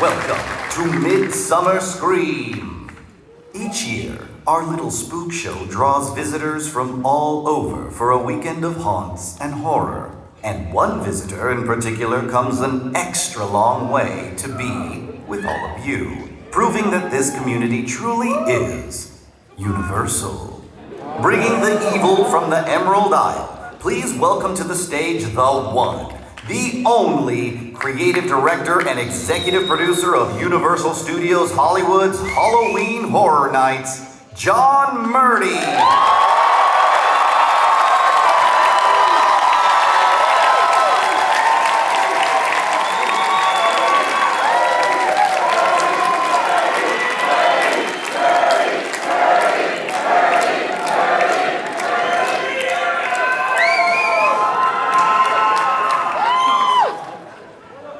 Welcome to Midsummer Scream. Each year, our little spook show draws visitors from all over for a weekend of haunts and horror. And one visitor in particular comes an extra long way to be with all of you, proving that this community truly is universal. Bringing the evil from the Emerald Isle, please welcome to the stage the one, the only creative director and executive producer of Universal Studios Hollywood's Halloween Horror Nights, John Murdy.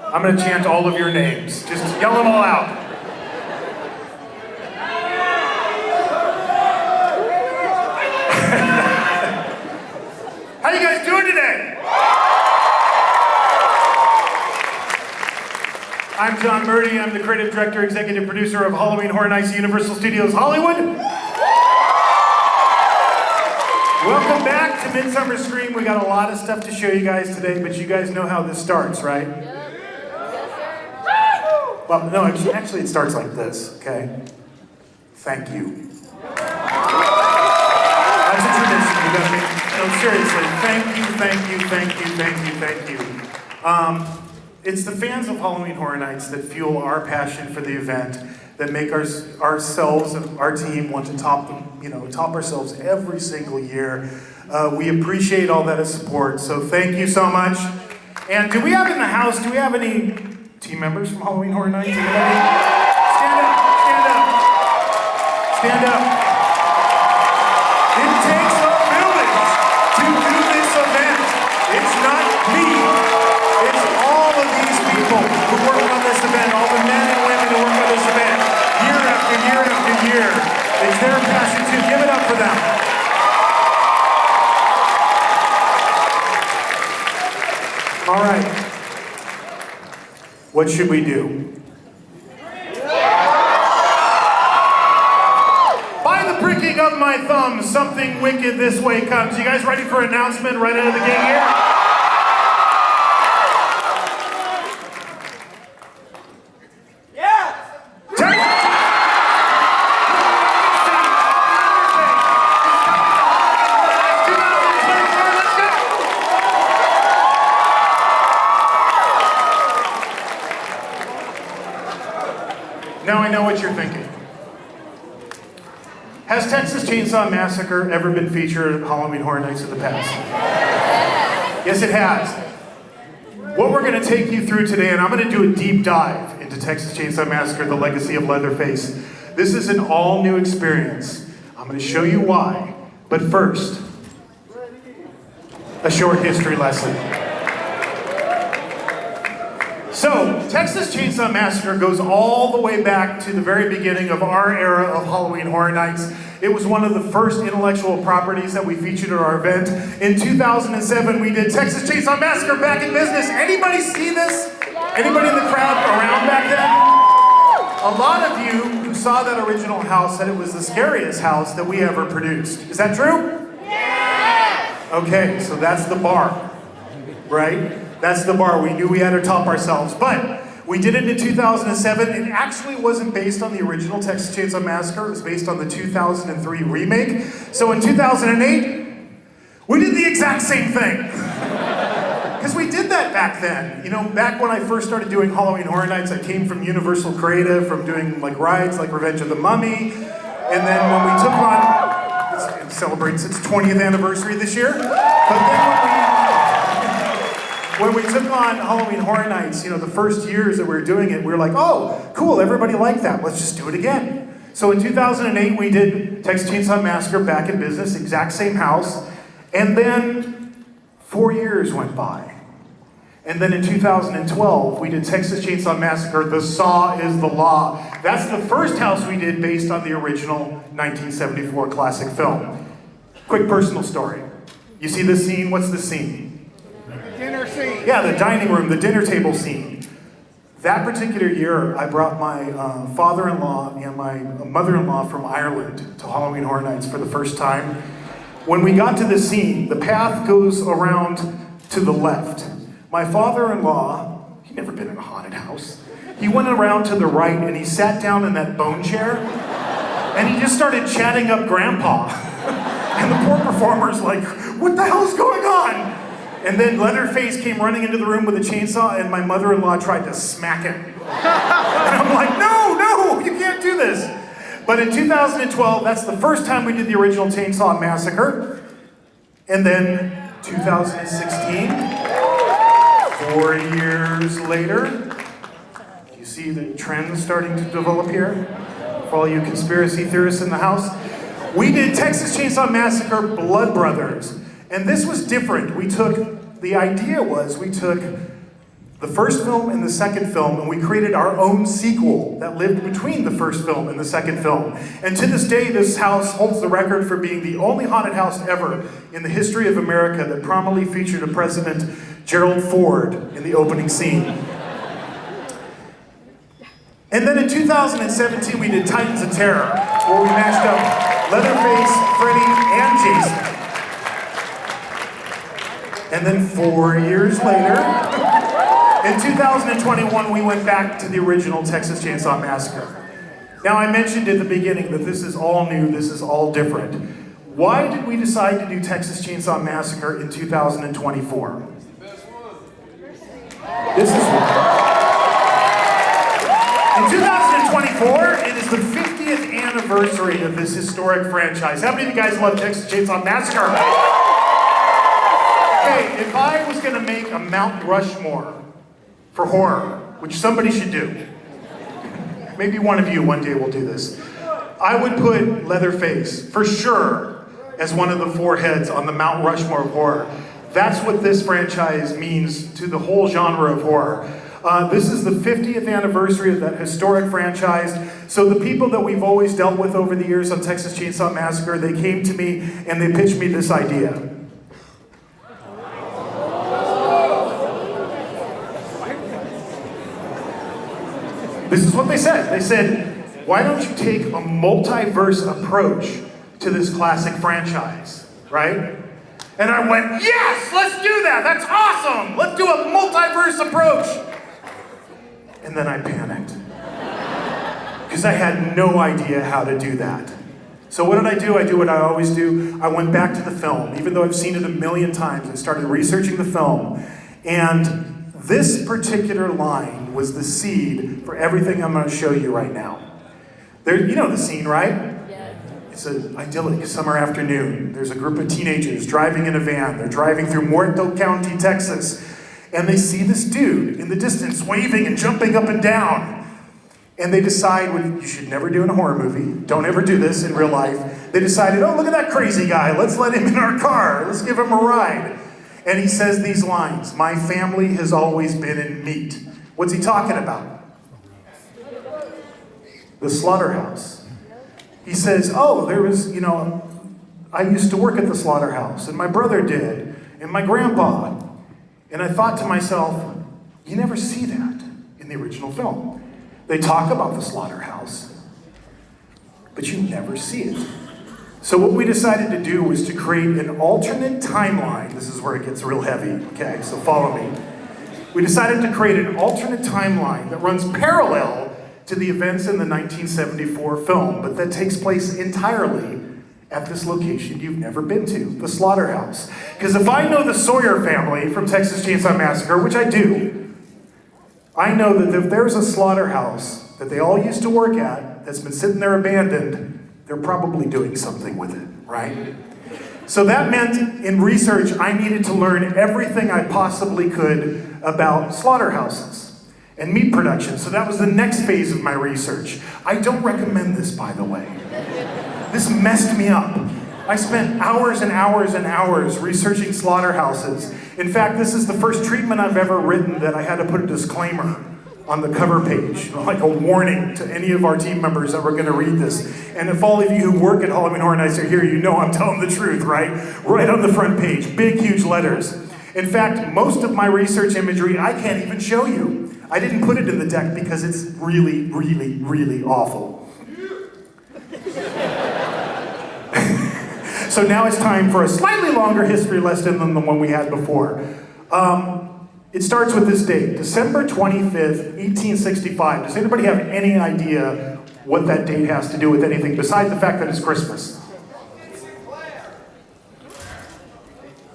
I'm going to chant all of your names. Just yell them all out. How you guys doing today? I'm John Murdy. I'm the creative director, executive producer of Halloween Horror Nights at Universal Studios Hollywood. Welcome back to Midsummer Scream. We got a lot of stuff to show you guys today, but you guys know how this starts, right? Well, no, actually it starts like this, okay? Thank you. That's a tradition, you gotta make, no, seriously, thank you, thank you, thank you, thank you, thank you. It's the fans of Halloween Horror Nights that fuel our passion for the event, that make ourselves and our team want to top ourselves every single year. We appreciate all that support, so thank you so much. And do we have in the house, do we have any team members from Halloween Horror Nights? Anybody? Stand up, stand up, stand up. It takes a village to do this event. It's not me. It's all of these people who work on this event, all the men and women who work on this event, year after year after year. It's their passion too. Give it up for them. All right. What should we do? By the pricking of my thumb, something wicked this way comes. You guys ready for an announcement right out of the gate here? Yeah! Now I know what you're thinking. Has Texas Chainsaw Massacre ever been featured at Halloween Horror Nights in the past? Yes, it has. What we're going to take you through today, and I'm going to do a deep dive into Texas Chainsaw Massacre, The Legacy of Leatherface. This is an all-new experience. I'm going to show you why. But first, a short history lesson. So, Texas Chainsaw Massacre goes all the way back to the very beginning of our era of Halloween Horror Nights. It was one of the first intellectual properties that we featured at our event. In 2007, we did Texas Chainsaw Massacre Back in Business. Anybody see this? Anybody in the crowd around back then? A lot of you who saw that original house said it was the scariest house that we ever produced. Is that true? Yeah! Okay, so that's the bar, right? That's the bar. We knew we had to top ourselves. But we did it in 2007. It actually wasn't based on the original Texas Chainsaw Massacre. It was based on the 2003 remake. So in 2008, we did the exact same thing. Because we did that back then. You know, back when I first started doing Halloween Horror Nights, I came from Universal Creative, from doing like rides like Revenge of the Mummy. And then when we took on, it celebrates its 20th anniversary this year. But then when we took on Halloween Horror Nights, you know, the first years that we were doing it, we were like, oh, cool, everybody liked that, let's just do it again. So in 2008, we did Texas Chainsaw Massacre Back in Business, exact same house, and then 4 years went by. And then in 2012, we did Texas Chainsaw Massacre, The Saw is the Law. That's the first house we did based on the original 1974 classic film. Quick personal story. You see this scene? What's the scene? Dinner scene. Yeah, the dining room, the dinner table scene. That particular year, I brought my father-in-law and my mother-in-law from Ireland to Halloween Horror Nights for the first time. When we got to the scene, the path goes around to the left. My father-in-law, he'd never been in a haunted house. He went around to the right and he sat down in that bone chair and he just started chatting up Grandpa. And the poor performer's like, what the hell's going on? And then Leatherface came running into the room with a chainsaw and my mother-in-law tried to smack him. And I'm like, no, you can't do this. But in 2012, that's the first time we did the original Chainsaw Massacre. And then 2016, 4 years later, do you see the trend starting to develop here? For all you conspiracy theorists in the house, we did Texas Chainsaw Massacre Blood Brothers. And this was different. The idea was we took the first film and the second film and we created our own sequel that lived between the first film and the second film. And to this day, this house holds the record for being the only haunted house ever in the history of America that prominently featured a President Gerald Ford in the opening scene. And then in 2017, we did Titans of Terror, where we matched up Leatherface, Freddy, and Jason. And then 4 years later, in 2021, we went back to the original Texas Chainsaw Massacre. Now, I mentioned at the beginning that this is all new, this is all different. Why did we decide to do Texas Chainsaw Massacre in 2024? This is why. In 2024, it is the 50th anniversary of this historic franchise. How many of you guys love Texas Chainsaw Massacre? Okay, if I was going to make a Mount Rushmore for horror, which somebody should do, maybe one of you one day will do this, I would put Leatherface, for sure, as one of the four heads on the Mount Rushmore of horror. That's what this franchise means to the whole genre of horror. This is the 50th anniversary of that historic franchise. So the people that we've always dealt with over the years on Texas Chainsaw Massacre, they came to me and they pitched me this idea. This is what they said. They said, why don't you take a multiverse approach to this classic franchise, right? And I went, yes, let's do that. That's awesome. Let's do a multiverse approach. And then I panicked because I had no idea how to do that. So what did I do? I do what I always do. I went back to the film. Even though I've seen it a million times, I started researching the film. And this particular line was the seed for everything I'm going to show you right now. You know the scene, right? Yeah. It's an idyllic summer afternoon. There's a group of teenagers driving in a van. They're driving through Muerto County, Texas. And they see this dude in the distance waving and jumping up and down. And they decide, what you should never do in a horror movie. Don't ever do this in real life. They decided, oh, look at that crazy guy. Let's let him in our car. Let's give him a ride. And he says these lines, my family has always been in meat. What's he talking about? The slaughterhouse. He says, oh, there was, I used to work at the slaughterhouse, and my brother did, and my grandpa. And I thought to myself, you never see that in the original film. They talk about the slaughterhouse, but you never see it. So what we decided to do was to create an alternate timeline. This is where it gets real heavy, okay, so follow me. We decided to create an alternate timeline that runs parallel to the events in the 1974 film, but that takes place entirely at this location you've never been to, the slaughterhouse. Because if I know the Sawyer family from Texas Chainsaw Massacre, which I do, I know that if there's a slaughterhouse that they all used to work at that's been sitting there abandoned, they're probably doing something with it, right? So that meant in research, I needed to learn everything I possibly could about slaughterhouses and meat production. So that was the next phase of my research. I don't recommend this, by the way. This messed me up. I spent hours and hours and hours researching slaughterhouses. In fact, this is the first treatment I've ever written that I had to put a disclaimer on the cover page, like a warning to any of our team members that were going to read this. And if all of you who work at Halloween Horror Nights are here, you know I'm telling the truth, right? Right on the front page, big, huge letters. In fact, most of my research imagery I can't even show you. I didn't put it in the deck because it's really, really, really awful. So now it's time for a slightly longer history lesson than the one we had before. It starts with this date, December 25th, 1865. Does anybody have any idea what that date has to do with anything besides the fact that it's Christmas?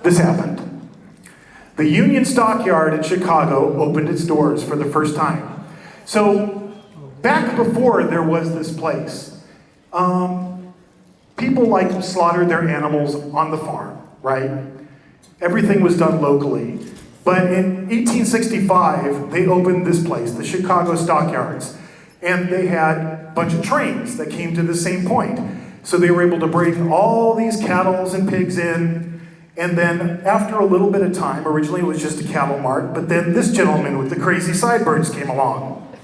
This happened. The Union Stockyard in Chicago opened its doors for the first time. So back before there was this place, people slaughtered their animals on the farm, right? Everything was done locally. But in 1865, they opened this place, the Chicago Stockyards. And they had a bunch of trains that came to the same point. So they were able to bring all these cattle and pigs in. And then after a little bit of time, originally it was just a cattle mart, but then this gentleman with the crazy sideburns came along.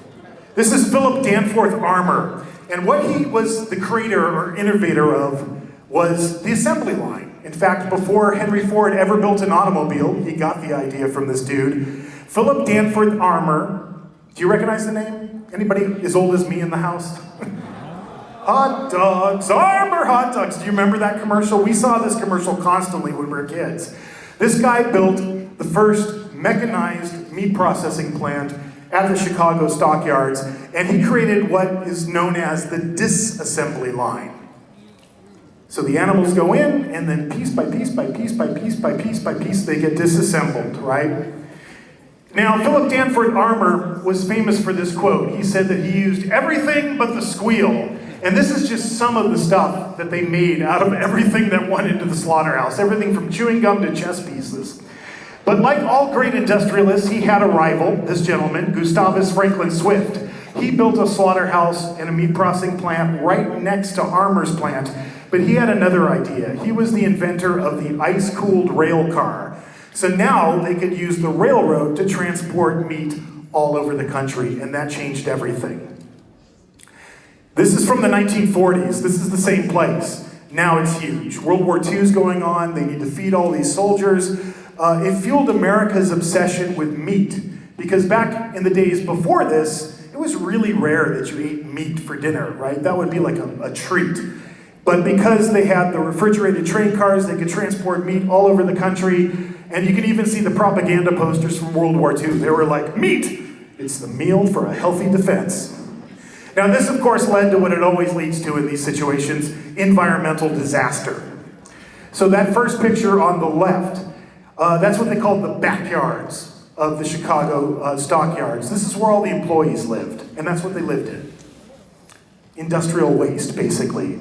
This is Philip Danforth Armour. And what he was the creator or innovator of was the assembly line. In fact, before Henry Ford ever built an automobile, he got the idea from this dude. Philip Danforth Armour. Do you recognize the name? Anybody as old as me in the house? Hot dogs, Armour hot dogs. Do you remember that commercial? We saw this commercial constantly when we were kids. This guy built the first mechanized meat processing plant at the Chicago Stockyards, and he created what is known as the disassembly line. So the animals go in, and then piece by piece by piece by piece by piece by piece, they get disassembled, right? Now, Philip Danforth Armour was famous for this quote. He said that he used everything but the squeal. And this is just some of the stuff that they made out of everything that went into the slaughterhouse. Everything from chewing gum to chess pieces. But like all great industrialists, he had a rival, this gentleman, Gustavus Franklin Swift. He built a slaughterhouse and a meat processing plant right next to Armour's plant. But he had another idea. He was the inventor of the ice-cooled rail car. So now they could use the railroad to transport meat all over the country, and that changed everything. This is from the 1940s. This is the same place. Now it's huge. World War II is going on. They need to feed all these soldiers. It fueled America's obsession with meat, because back in the days before this, it was really rare that you ate meat for dinner, right? That would be like a treat. But because they had the refrigerated train cars, they could transport meat all over the country. And you can even see the propaganda posters from World War II. They were like, meat, it's the meal for a healthy defense. Now this, of course, led to what it always leads to in these situations, environmental disaster. So that first picture on the left, that's what they called the backyards of the Chicago stockyards. This is where all the employees lived, and that's what they lived in. Industrial waste, basically.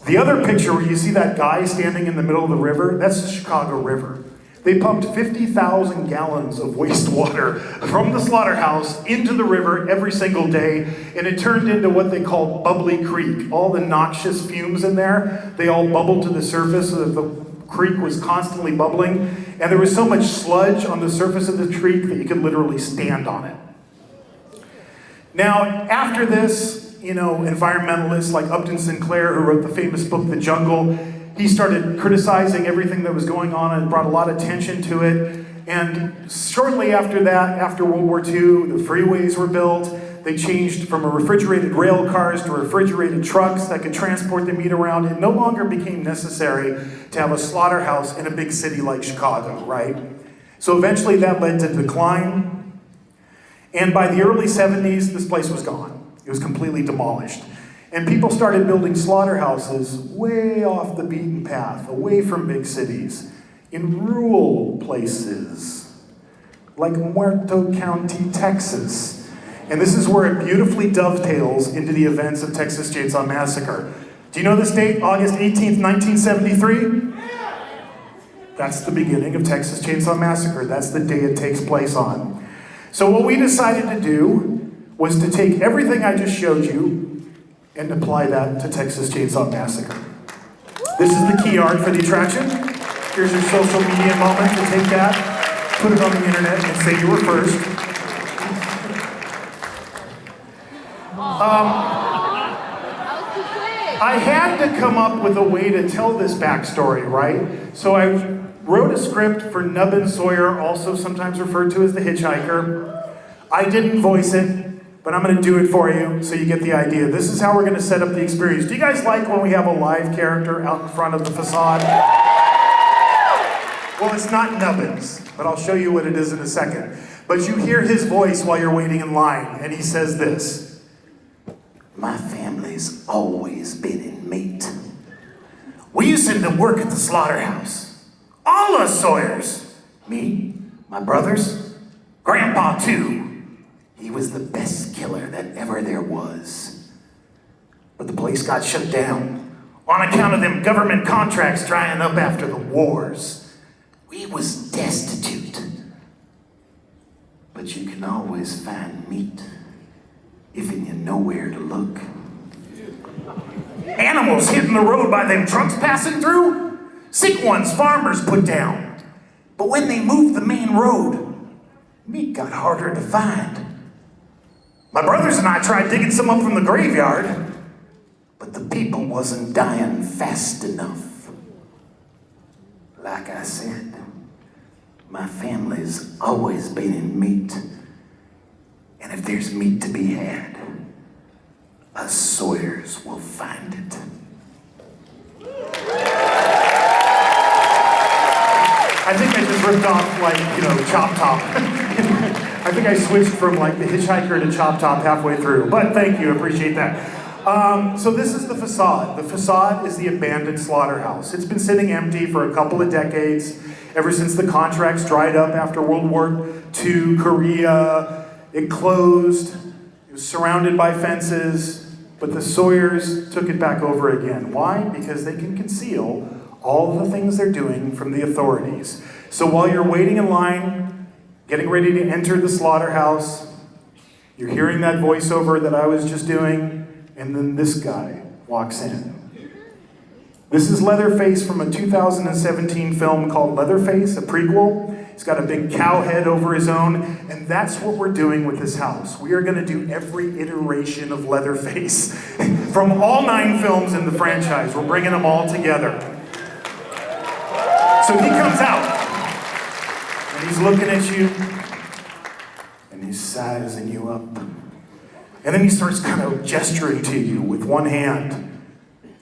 The other picture where you see that guy standing in the middle of the river, that's the Chicago River. They pumped 50,000 gallons of wastewater from the slaughterhouse into the river every single day, and it turned into what they called Bubbly Creek. All the noxious fumes in there, they all bubbled to the surface so that the creek was constantly bubbling, and there was so much sludge on the surface of the creek that you could literally stand on it. Now, after this, environmentalists like Upton Sinclair, who wrote the famous book, The Jungle, he started criticizing everything that was going on and brought a lot of attention to it. And shortly after that, after World War II, the freeways were built. They changed from refrigerated rail cars to refrigerated trucks that could transport the meat around. It no longer became necessary to have a slaughterhouse in a big city like Chicago, right? So eventually that led to decline. And by the early 70s, this place was gone. It was completely demolished. And people started building slaughterhouses way off the beaten path, away from big cities, in rural places, like Muerto County, Texas. And this is where it beautifully dovetails into the events of Texas Chainsaw Massacre. Do you know this date, August 18th, 1973? That's the beginning of Texas Chainsaw Massacre. That's the day it takes place on. So what we decided to do was to take everything I just showed you and apply that to Texas Chainsaw Massacre. This is the key art for the attraction. Here's your social media moment to take that, put it on the internet, and say you were first. I had to come up with a way to tell this backstory, right? So I wrote a script for Nubbin Sawyer, also sometimes referred to as the Hitchhiker. I didn't voice it, but I'm going to do it for you so you get the idea. This is how we're going to set up the experience. Do you guys like when we have a live character out in front of the facade? Well, it's not Nubbins, but I'll show you what it is in a second. But you hear his voice while you're waiting in line, and he says this. My family's always been in meat. We used to work at the slaughterhouse. All us Sawyers. Me, my brothers, Grandpa too. He was the best killer that ever there was. But the place got shut down on account of them government contracts drying up after the wars. We was destitute. But you can always find meat if you know where to look. Animals hitting the road by them trucks passing through. Sick ones farmers put down. But when they moved the main road, meat got harder to find. My brothers and I tried digging some up from the graveyard, but the people wasn't dying fast enough. Like I said, my family's always been in meat. And if there's meat to be had, us Sawyers will find it. I think I just ripped off, like, Chop Top. I think I switched from, like, The Hitchhiker to Chop Top halfway through. But thank you, appreciate that. So this is the facade. The facade is the abandoned slaughterhouse. It's been sitting empty for a couple of decades, ever since the contracts dried up after World War II, Korea. It closed. It was surrounded by fences. But the Sawyers took it back over again. Why? Because they can conceal all of the things they're doing from the authorities. So while you're waiting in line, getting ready to enter the slaughterhouse, you're hearing that voiceover that I was just doing, and then this guy walks in. This is Leatherface from a 2017 film called Leatherface, a prequel. He's got a big cow head over his own, and that's what we're doing with this house. We are going to do every iteration of Leatherface from all 9 films in the franchise. We're bringing them all together. So he comes out, and he's looking at you, and he's sizing you up. And then he starts kind of gesturing to you with one hand.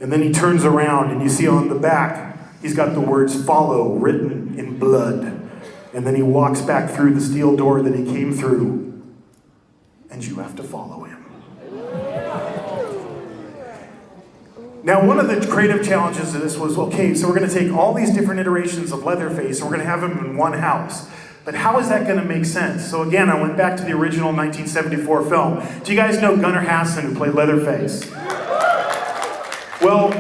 And then he turns around, and you see on the back, he's got the words "follow" written in blood. And then he walks back through the steel door that he came through, and you have to follow him. Now, one of the creative challenges of this was, okay, so we're going to take all these different iterations of Leatherface, and we're going to have them in one house. But how is that going to make sense? So again, I went back to the original 1974 film. Do you guys know Gunnar Hassan, who played Leatherface? Well,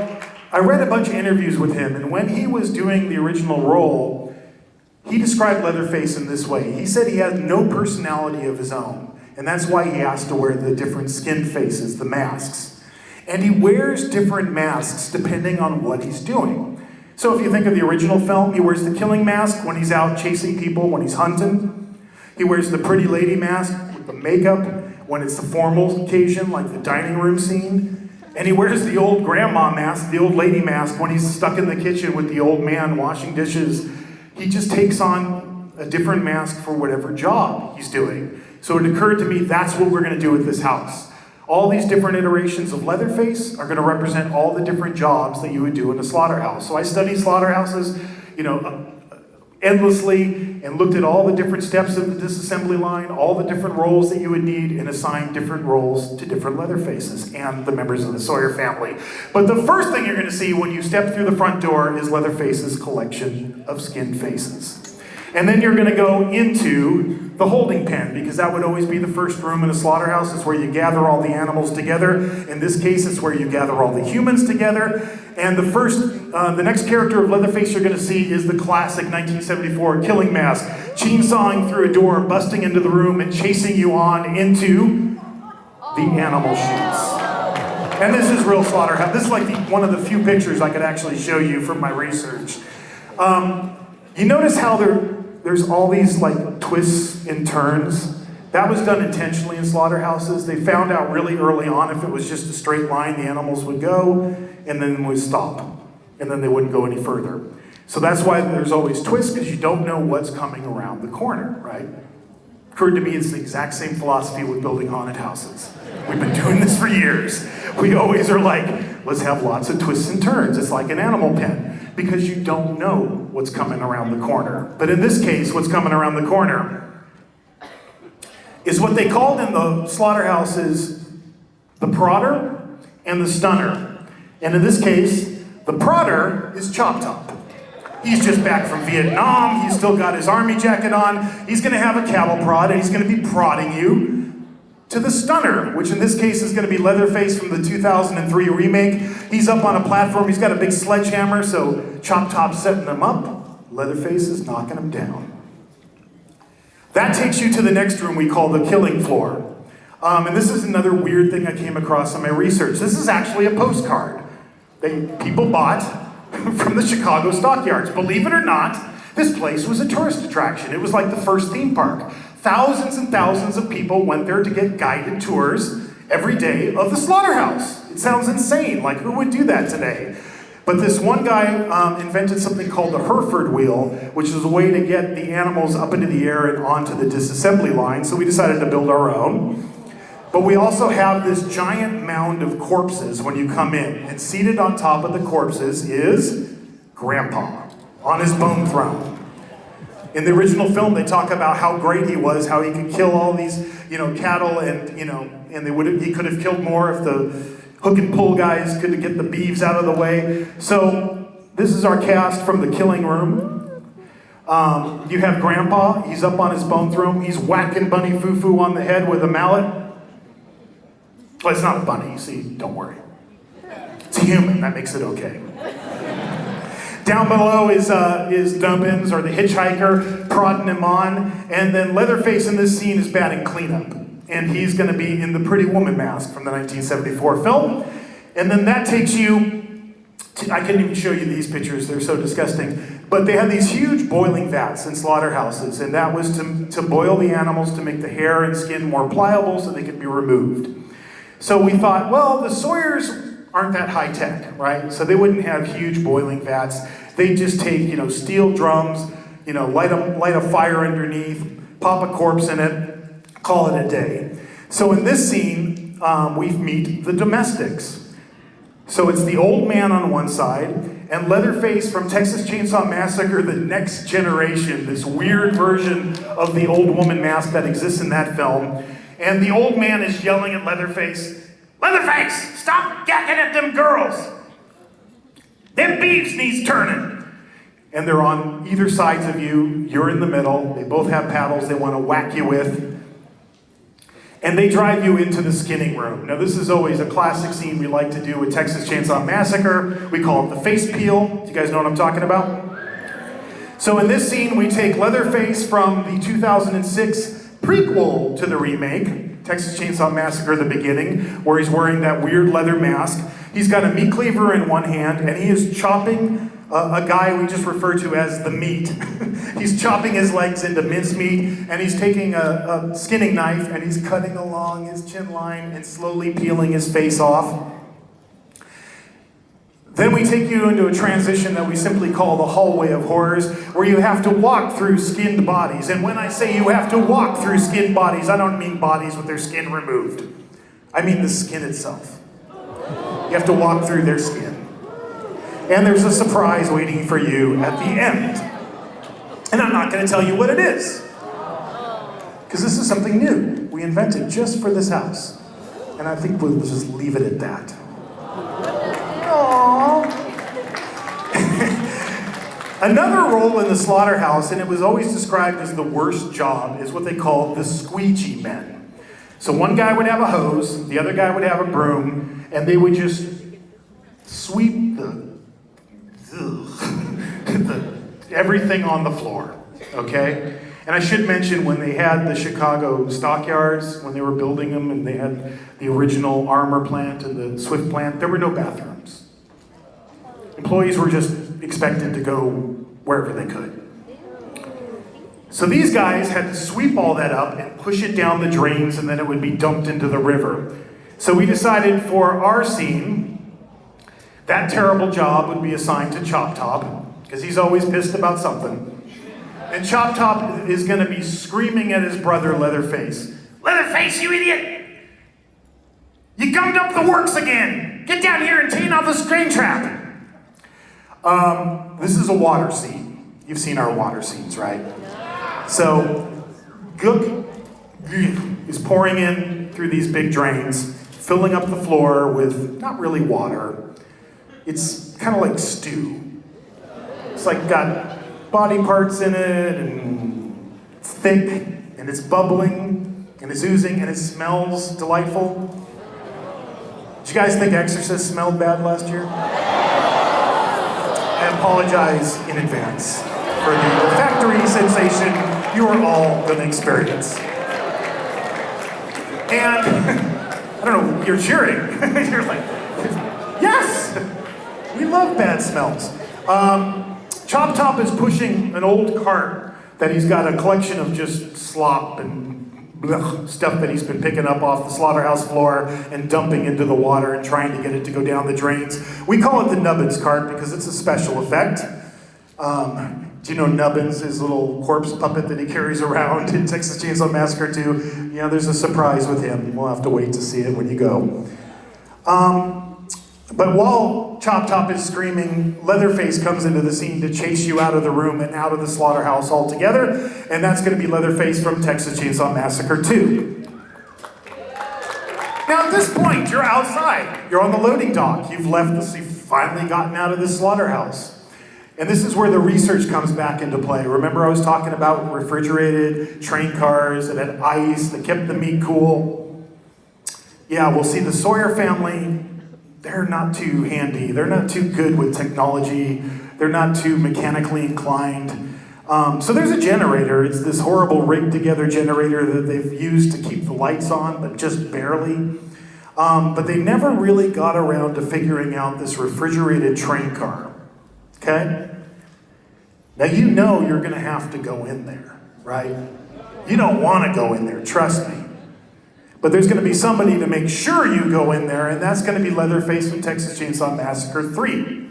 I read a bunch of interviews with him, and when he was doing the original role, he described Leatherface in this way. He said he had no personality of his own, and that's why he has to wear the different skin faces, the masks. And he wears different masks depending on what he's doing. So if you think of the original film, he wears the killing mask when he's out chasing people, when he's hunting. He wears the pretty lady mask with the makeup when it's the formal occasion, like the dining room scene. And he wears the old grandma mask, the old lady mask, when he's stuck in the kitchen with the old man washing dishes. He just takes on a different mask for whatever job he's doing. So it occurred to me, that's what we're going to do with this house. All these different iterations of Leatherface are going to represent all the different jobs that you would do in a slaughterhouse. So I studied slaughterhouses, endlessly, and looked at all the different steps of the disassembly line, all the different roles that you would need, and assigned different roles to different Leatherfaces and the members of the Sawyer family. But the first thing you're going to see when you step through the front door is Leatherface's collection of skin faces. And then you're going to go into the holding pen, because that would always be the first room in a slaughterhouse. It's where you gather all the animals together. In this case, it's where you gather all the humans together. And the next character of Leatherface you're going to see is the classic 1974 killing mask, chainsawing through a door, busting into the room, and chasing you on into the animal chutes. And this is real slaughterhouse. This is like one of the few pictures I could actually show you from my research. You notice how there's all these like twists and turns. That was done intentionally in slaughterhouses. They found out really early on if it was just a straight line, the animals would go and then would stop. And then they wouldn't go any further. So that's why there's always twists, because you don't know what's coming around the corner, right? Occurred to me it's the exact same philosophy with building haunted houses. We've been doing this for years. We always are like, let's have lots of twists and turns. It's like an animal pen, because you don't know what's coming around the corner. But in this case, what's coming around the corner is what they called in the slaughterhouses the prodder and the stunner. And in this case, the prodder is Chop Top. He's just back from Vietnam. He's still got his army jacket on. He's gonna have a cattle prod, and he's gonna be prodding you to the stunner, which in this case is gonna be Leatherface from the 2003 remake. He's up on a platform. He's got a big sledgehammer, so Chop Top's setting him up. Leatherface is knocking him down. That takes you to the next room we call the killing floor. And this is another weird thing I came across in my research. This is actually a postcard that people bought from the Chicago stockyards. Believe it or not, this place was a tourist attraction. It was like the first theme park. Thousands and thousands of people went there to get guided tours every day of the slaughterhouse. It sounds insane, like who would do that today? But this one guy invented something called the Hereford wheel, which is a way to get the animals up into the air and onto the disassembly line, so we decided to build our own. But we also have this giant mound of corpses when you come in, and seated on top of the corpses is Grandpa on his bone throne. In the original film, they talk about how great he was, how he could kill all these, cattle, and he could have killed more if the hook and pull guys could get the beeves out of the way. So this is our cast from the killing room. You have Grandpa. He's up on his bone throne. He's whacking Bunny Foo-Foo on the head with a mallet. Well, it's not a bunny, you see, don't worry. It's a human, that makes it okay. Down below is Dubbins, or the hitchhiker, prodding him on, and then Leatherface in this scene is batting cleanup. And he's gonna be in the Pretty Woman mask from the 1974 film. And then that takes you, I couldn't even show you these pictures, they're so disgusting. But they had these huge boiling vats in slaughterhouses, and that was to boil the animals to make the hair and skin more pliable so they could be removed. So we thought, well, the Sawyers aren't that high tech, right? So they wouldn't have huge boiling vats. They just take, steel drums, light a fire underneath, pop a corpse in it, call it a day. So in this scene, we meet the domestics. So it's the old man on one side, and Leatherface from Texas Chainsaw Massacre, the next generation, this weird version of the old woman mask that exists in that film. And the old man is yelling at Leatherface, "Leatherface, stop gacking at them girls! Them beeves needs turning!" And they're on either sides of you, you're in the middle, they both have paddles they want to whack you with. And they drive you into the skinning room. Now this is always a classic scene we like to do with Texas Chainsaw Massacre. We call it the face peel. Do you guys know what I'm talking about? So in this scene, we take Leatherface from the 2006 prequel to the remake, Texas Chainsaw Massacre: The Beginning, where he's wearing that weird leather mask. He's got a meat cleaver in one hand, and he is chopping a guy we just refer to as the meat. He's chopping his legs into mincemeat, and he's taking a skinning knife, and he's cutting along his chin line and slowly peeling his face off. Then we take you into a transition that we simply call the hallway of horrors, where you have to walk through skinned bodies. And when I say you have to walk through skinned bodies, I don't mean bodies with their skin removed. I mean the skin itself. You have to walk through their skin. And there's a surprise waiting for you at the end. And I'm not going to tell you what it is, because this is something new we invented just for this house. And I think we'll just leave it at that. Another role in the slaughterhouse, and it was always described as the worst job, is what they call the squeegee men. So one guy would have a hose, the other guy would have a broom, and they would just sweep everything on the floor, okay? And I should mention, when they had the Chicago stockyards, when they were building them, and they had the original armor plant and the Swift plant, there were no bathrooms. Employees were just expected to go wherever they could. So these guys had to sweep all that up and push it down the drains, and then it would be dumped into the river. So we decided for our scene, that terrible job would be assigned to Chop Top, because he's always pissed about something. And Chop Top is going to be screaming at his brother Leatherface. Leatherface, you idiot! You gummed up the works again! Get down here and chain off the screen trap! This is a water scene. You've seen our water scenes, right? So, gook is pouring in through these big drains, filling up the floor with not really water. It's kind of like stew. It's like got body parts in it, and it's thick, and it's bubbling, and it's oozing, and it smells delightful. Did you guys think Exorcist smelled bad last year? I apologize in advance for the olfactory sensation you are all going to experience. And, I don't know, you're cheering. You're like, yes! We love bad smells. Chop Top is pushing an old cart that he's got a collection of just slop and stuff that he's been picking up off the slaughterhouse floor and dumping into the water and trying to get it to go down the drains. We call it the Nubbins cart because it's a special effect. Do you know Nubbins, his little corpse puppet that he carries around in Texas Chainsaw Massacre 2? Yeah, there's a surprise with him. We'll have to wait to see it when you go. But while Chop Top is screaming, Leatherface comes into the scene to chase you out of the room and out of the slaughterhouse altogether, and that's going to be Leatherface from Texas Chainsaw Massacre 2. Now at this point, you're outside. You're on the loading dock. You've finally gotten out of this slaughterhouse. And this is where the research comes back into play. Remember I was talking about refrigerated train cars that had ice, that kept the meat cool? Yeah, we'll see the Sawyer family. They're not too handy. They're not too good with technology. They're not too mechanically inclined. So there's a generator. It's this horrible rigged together generator that they've used to keep the lights on, but just barely. But they never really got around to figuring out this refrigerated train car. Okay? Now you know you're going to have to go in there, right? You don't want to go in there, trust me. But there's going to be somebody to make sure you go in there, and that's going to be Leatherface from Texas Chainsaw Massacre 3.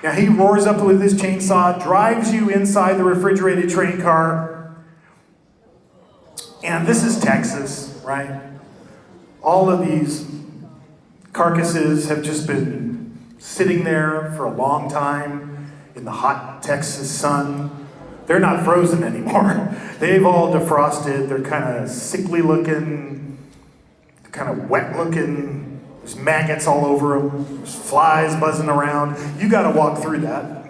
Now he roars up with his chainsaw, drives you inside the refrigerated train car. And this is Texas, right? All of these carcasses have just been sitting there for a long time in the hot Texas sun. They're not frozen anymore. They've all defrosted. They're kind of sickly looking, kind of wet looking. There's maggots all over them. There's flies buzzing around. You got to walk through that.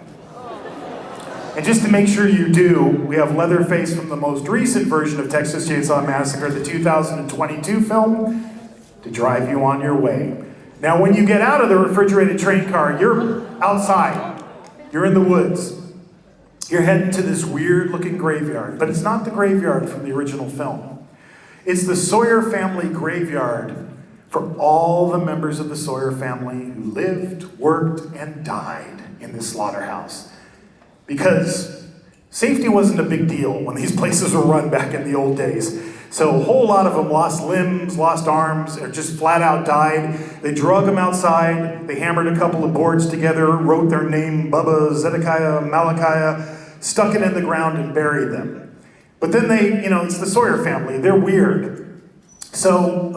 And just to make sure you do, we have Leatherface from the most recent version of Texas Chainsaw Massacre, the 2022 film, to drive you on your way. Now, when you get out of the refrigerated train car, you're outside. You're in the woods. You're heading to this weird-looking graveyard, but it's not the graveyard from the original film. It's the Sawyer family graveyard for all the members of the Sawyer family who lived, worked, and died in this slaughterhouse. Because safety wasn't a big deal when these places were run back in the old days. So a whole lot of them lost limbs, lost arms, or just flat out died. They drug them outside, they hammered a couple of boards together, wrote their name, Bubba, Zedekiah, Malachiah, stuck it in the ground and buried them. But then it's the Sawyer family, they're weird. So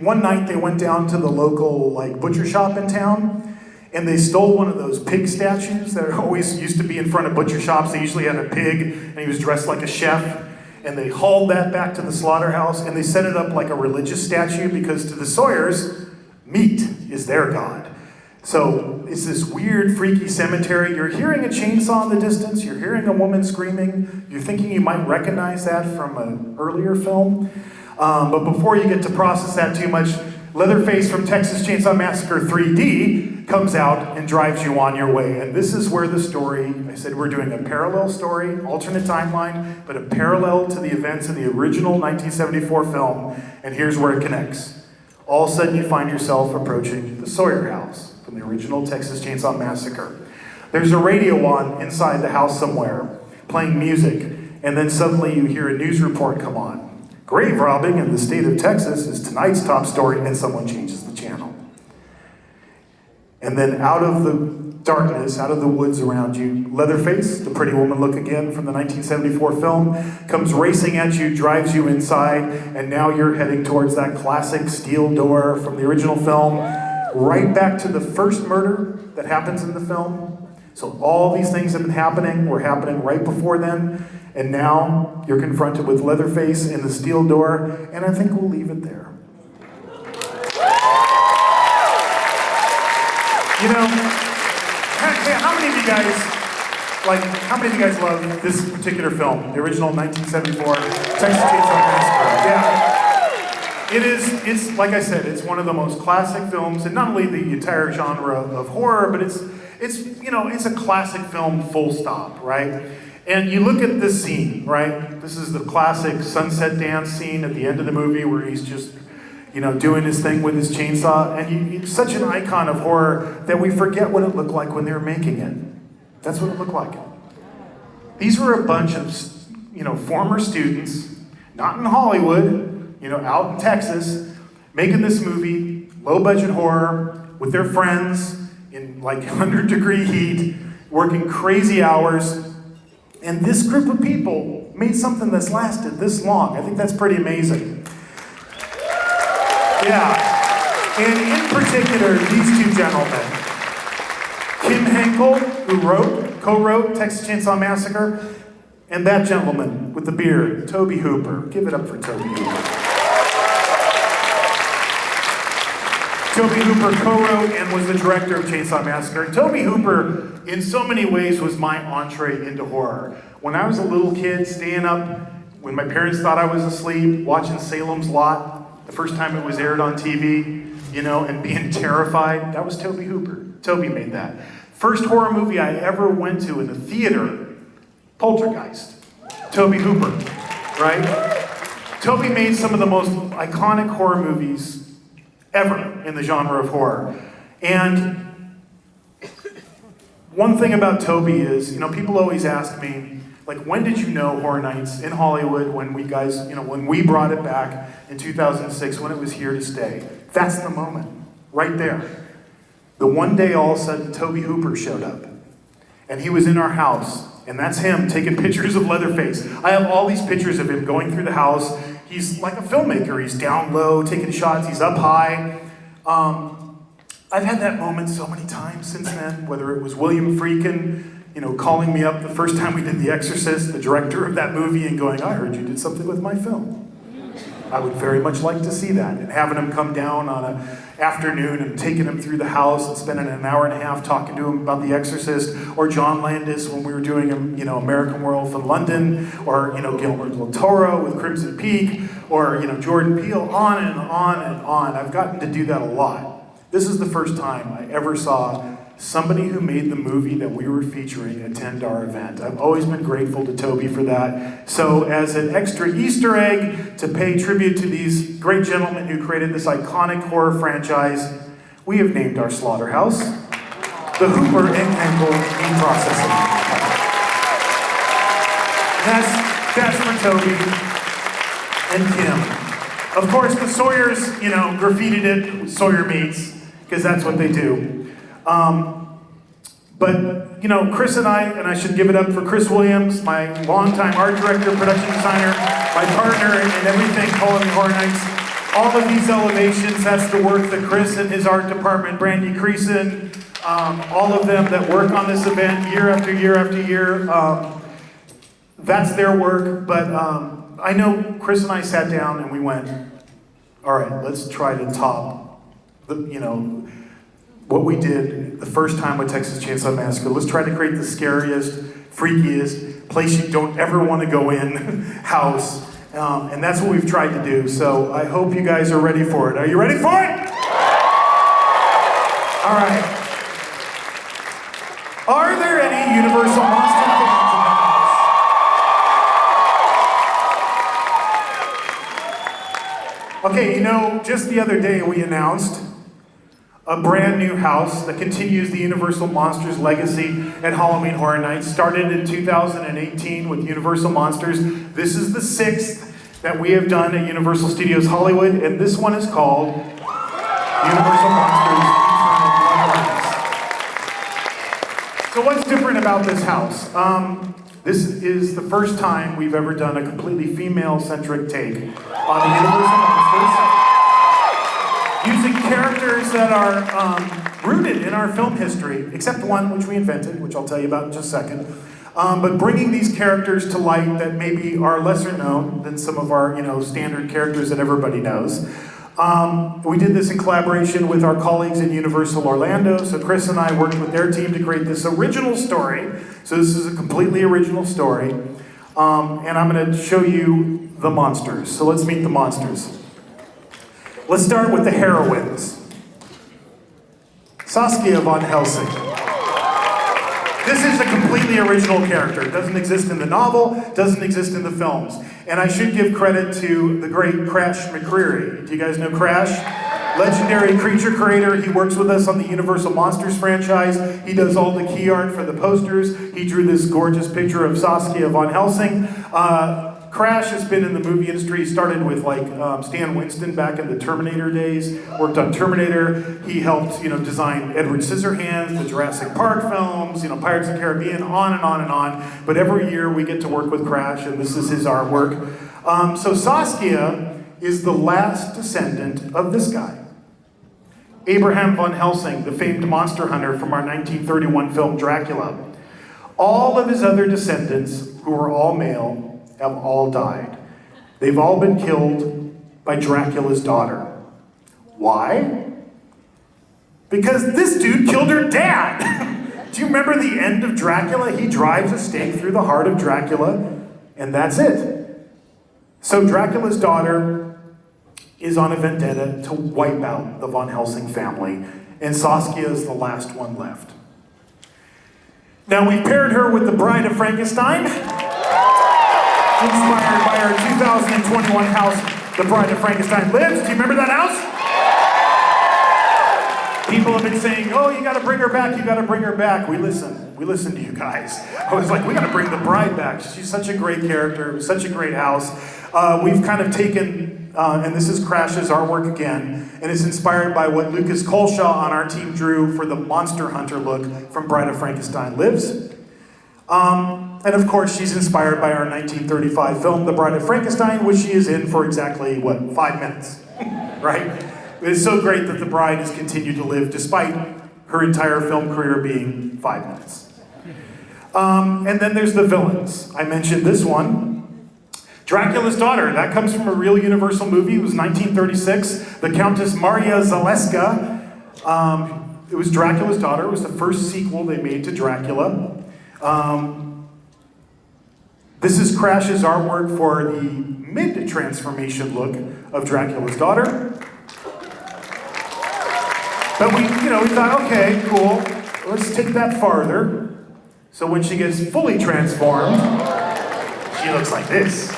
one night they went down to the local butcher shop in town, and they stole one of those pig statues that always used to be in front of butcher shops. They usually had a pig, and he was dressed like a chef. And they hauled that back to the slaughterhouse, and they set it up like a religious statue because to the Sawyers, meat is their god. So it's this weird, freaky cemetery. You're hearing a chainsaw in the distance. You're hearing a woman screaming. You're thinking you might recognize that from an earlier film. But before you get to process that too much, Leatherface from Texas Chainsaw Massacre 3D comes out and drives you on your way. And this is where the story, I said we're doing a parallel story, alternate timeline, but a parallel to the events of the original 1974 film. And here's where it connects. All of a sudden you find yourself approaching the Sawyer house from the original Texas Chainsaw Massacre. There's a radio on inside the house somewhere, playing music, and then suddenly you hear a news report come on. Grave robbing in the state of Texas is tonight's top story, and someone changes the channel. And then out of the darkness, out of the woods around you, Leatherface, the pretty woman look again from the 1974 film, comes racing at you, drives you inside, and now you're heading towards that classic steel door from the original film, right back to the first murder that happens in the film. So all these things have been happening, were happening right before then, and now you're confronted with Leatherface in the steel door, and I think we'll leave it there. You know, how many of you guys, how many of you guys love this particular film, the original 1974 Texas Chainsaw Massacre? Yeah. It's like I said, it's one of the most classic films, and not only the entire genre of horror, but it's a classic film full stop, right? And you look at this scene, right? This is the classic sunset dance scene at the end of the movie where he's just, doing his thing with his chainsaw. And it's such an icon of horror that we forget what it looked like when they were making it. That's what it looked like. These were a bunch of, former students, not in Hollywood, out in Texas, making this movie, low-budget horror, with their friends in 100-degree heat, working crazy hours. And this group of people made something that's lasted this long. I think that's pretty amazing. Yeah. And in particular, these two gentlemen, Kim Henkel, who co-wrote Texas Chainsaw Massacre, and that gentleman with the beard, Tobe Hooper. Give it up for Tobe Hooper. Tobe Hooper co-wrote and was the director of Chainsaw Massacre. Tobe Hooper, in so many ways, was my entree into horror. When I was a little kid, staying up when my parents thought I was asleep, watching Salem's Lot, the first time it was aired on TV, and being terrified, that was Tobe Hooper. Tobe made that. First horror movie I ever went to in the theater, Poltergeist. Tobe Hooper, right? Tobe made some of the most iconic horror movies ever in the genre of horror. And one thing about Tobe is, people always ask me, when did you know Horror Nights in Hollywood when we brought it back in 2006, when it was here to stay? That's the moment, right there. The one day all of a sudden Tobe Hooper showed up. And he was in our house, and that's him taking pictures of Leatherface. I have all these pictures of him going through the house. He's like a filmmaker. He's down low, taking shots. He's up high. I've had that moment so many times since then, whether it was William Friedkin, calling me up the first time we did The Exorcist, the director of that movie, and going, I heard you did something with my film. I would very much like to see that. And having him come down on an afternoon and taking him through the house and spending an hour and a half talking to him about The Exorcist, or John Landis when we were doing, American Werewolf in London, or, Guillermo del Toro with Crimson Peak, or, Jordan Peele, on and on and on. I've gotten to do that a lot. This is the first time I ever saw somebody who made the movie that we were featuring attend our event. I've always been grateful to Tobe for that. So as an extra Easter egg to pay tribute to these great gentlemen who created this iconic horror franchise, we have named our slaughterhouse the Hooper and Henkel Meat Processing. That's for Tobe and Kim. Of course, the Sawyers, graffitied it with Sawyer Meats, because that's what they do. But Chris and I should give it up for Chris Williams, my longtime art director, production designer, my partner in everything Calling Horror Nights. All of these elevations, that's the work that Chris and his art department, Brandy Creason, all of them that work on this event year after year after year, that's their work. But I know Chris and I sat down and we went, all right, let's try to top what we did the first time with Texas Chainsaw Massacre. Let's try to create the scariest, freakiest place you don't ever want to go in house. And that's what we've tried to do. So I hope you guys are ready for it. Are you ready for it? All right. Are there any Universal Monster fans in the house? Okay, just the other day we announced a brand new house that continues the Universal Monsters legacy at Halloween Horror Nights. Started in 2018 with Universal Monsters. This is the 6th that we have done at Universal Studios Hollywood, and this one is called Universal Monsters Bloodlines. about this house. This is the first time we've ever done a completely female-centric take on the Universal Monsters, using characters that are rooted in our film history, except one which we invented, which I'll tell you about in just a second. But bringing these characters to light that maybe are lesser known than some of our, standard characters that everybody knows. We did this in collaboration with our colleagues at Universal Orlando. So Chris and I worked with their team to create this original story. So this is a completely original story. And I'm going to show you the monsters. So let's meet the monsters. Let's start with the heroines. Saskia von Helsing. This is a completely original character. It doesn't exist in the novel, doesn't exist in the films. And I should give credit to the great Crash McCreary. Do you guys know Crash? Legendary creature creator. He works with us on the Universal Monsters franchise. He does all the key art for the posters. He drew this gorgeous picture of Saskia von Helsing. Crash has been in the movie industry. He started with Stan Winston back in the Terminator days. Worked on Terminator. He helped design Edward Scissorhands, the Jurassic Park films, Pirates of the Caribbean, on and on and on. But every year we get to work with Crash, and this is his artwork. So Saskia is the last descendant of this guy, Abraham von Helsing, the famed monster hunter from our 1931 film Dracula. All of his other descendants, who are all male, have all died. They've all been killed by Dracula's daughter. Why? Because this dude killed her dad. Do you remember the end of Dracula? He drives a stake through the heart of Dracula, and that's it. So Dracula's daughter is on a vendetta to wipe out the von Helsing family, and Saskia is the last one left. Now we've paired her with the Bride of Frankenstein, inspired by our 2021 house, The Bride of Frankenstein Lives. Do you remember that house? People have been saying, oh, you gotta bring her back, you gotta bring her back. We listen to you guys. I was like, we gotta bring the bride back. She's such a great character, such a great house. We've kind of taken, and this is Crash's artwork again, and it's inspired by what Lucas Colshaw on our team drew for the Monster Hunter look from Bride of Frankenstein Lives. And of course, she's inspired by our 1935 film, The Bride of Frankenstein, which she is in for exactly, 5 minutes, right? It's so great that the bride has continued to live despite her entire film career being 5 minutes. And then there's the villains. I mentioned this one, Dracula's daughter. That comes from a real Universal movie. It was 1936. The Countess Maria Zaleska. It was Dracula's daughter. It was the first sequel they made to Dracula. This is Crash's artwork for the mid-transformation look of Dracula's daughter. But we thought, okay, cool, let's take that farther. So when she gets fully transformed, she looks like this.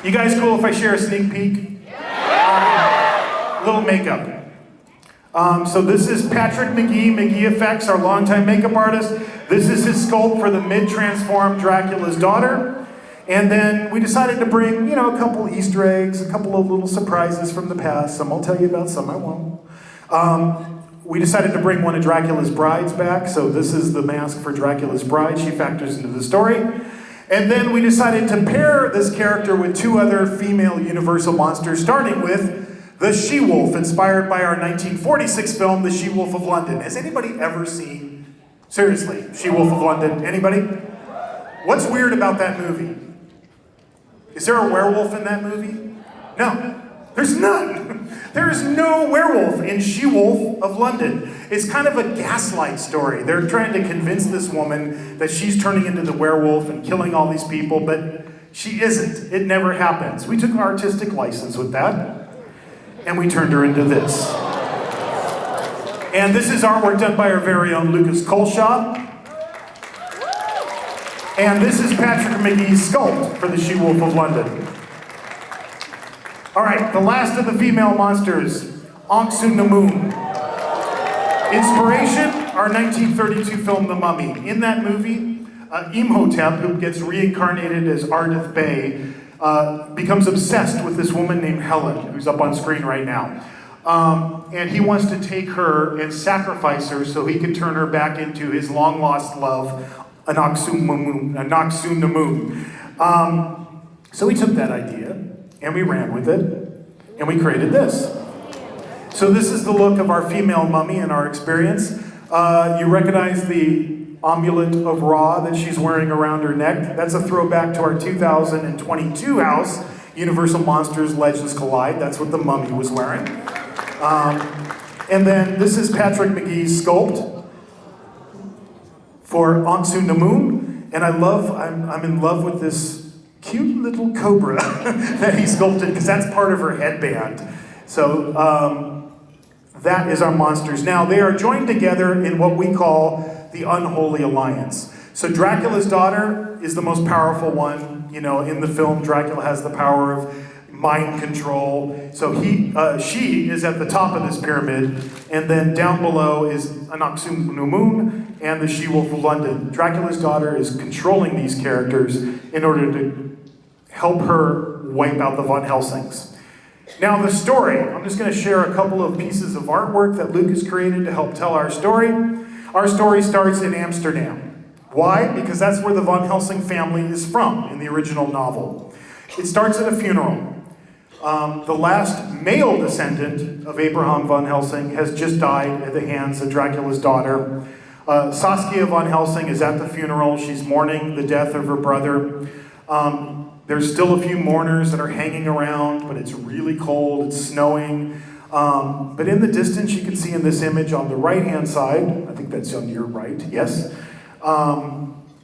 You guys cool if I share a sneak peek? Yeah. Little makeup. So this is Patrick McGee Effects, our longtime makeup artist. This is his sculpt for the mid-transformed Dracula's daughter. And then we decided to bring, a couple Easter eggs, a couple of little surprises from the past. Some I'll tell you about, some I won't. We decided to bring one of Dracula's brides back. So this is the mask for Dracula's bride. She factors into the story. And then we decided to pair this character with 2 other female Universal monsters, starting with the She-Wolf, inspired by our 1946 film, The She-Wolf of London. Has anybody ever seen, seriously, She-Wolf of London? Anybody? What's weird about that movie? Is there a werewolf in that movie? No, there's none. There is no werewolf in She-Wolf of London. It's kind of a gaslight story. They're trying to convince this woman that she's turning into the werewolf and killing all these people, but she isn't. It never happens. We took an artistic license with that, and we turned her into this. And this is artwork done by our very own Lucas Colshaw. And this is Patrick McGee's sculpt for the She-Wolf of London. All right, the last of the female monsters, Anck-su-namun. Inspiration, our 1932 film, The Mummy. In that movie, Imhotep, who gets reincarnated as Ardith Bey, becomes obsessed with this woman named Helen, who's up on screen right now. And he wants to take her and sacrifice her so he can turn her back into his long-lost love, Anck-su-namun. So we took that idea, and we ran with it, and we created this. So this is the look of our female mummy in our experience. You recognize the amulet of Ra that she's wearing around her neck. That's a throwback to our 2022 house, Universal Monsters Legends Collide. That's what the mummy was wearing. And then this is Patrick McGee's sculpt for Anck-su-namun. And I'm in love with this cute little cobra that he sculpted, because that's part of her headband. So that is our monsters. Now, they are joined together in what we call the Unholy Alliance. So Dracula's daughter is the most powerful one. You know, in the film, Dracula has the power of mind control. So she is at the top of this pyramid, and then down below is Anck-su-namun and the She-Wolf of London. Dracula's daughter is controlling these characters in order to help her wipe out the Von Helsings. Now the story, I'm just going to share a couple of pieces of artwork that Luke has created to help tell our story. Our story starts in Amsterdam. Why? Because that's where the Von Helsing family is from in the original novel. It starts at a funeral. The last male descendant of Abraham von Helsing has just died at the hands of Dracula's daughter. Saskia von Helsing is at the funeral. She's mourning the death of her brother. There's still a few mourners that are hanging around, but it's really cold, it's snowing. But in the distance, you can see in this image on the right-hand side, I think that's on your right, yes,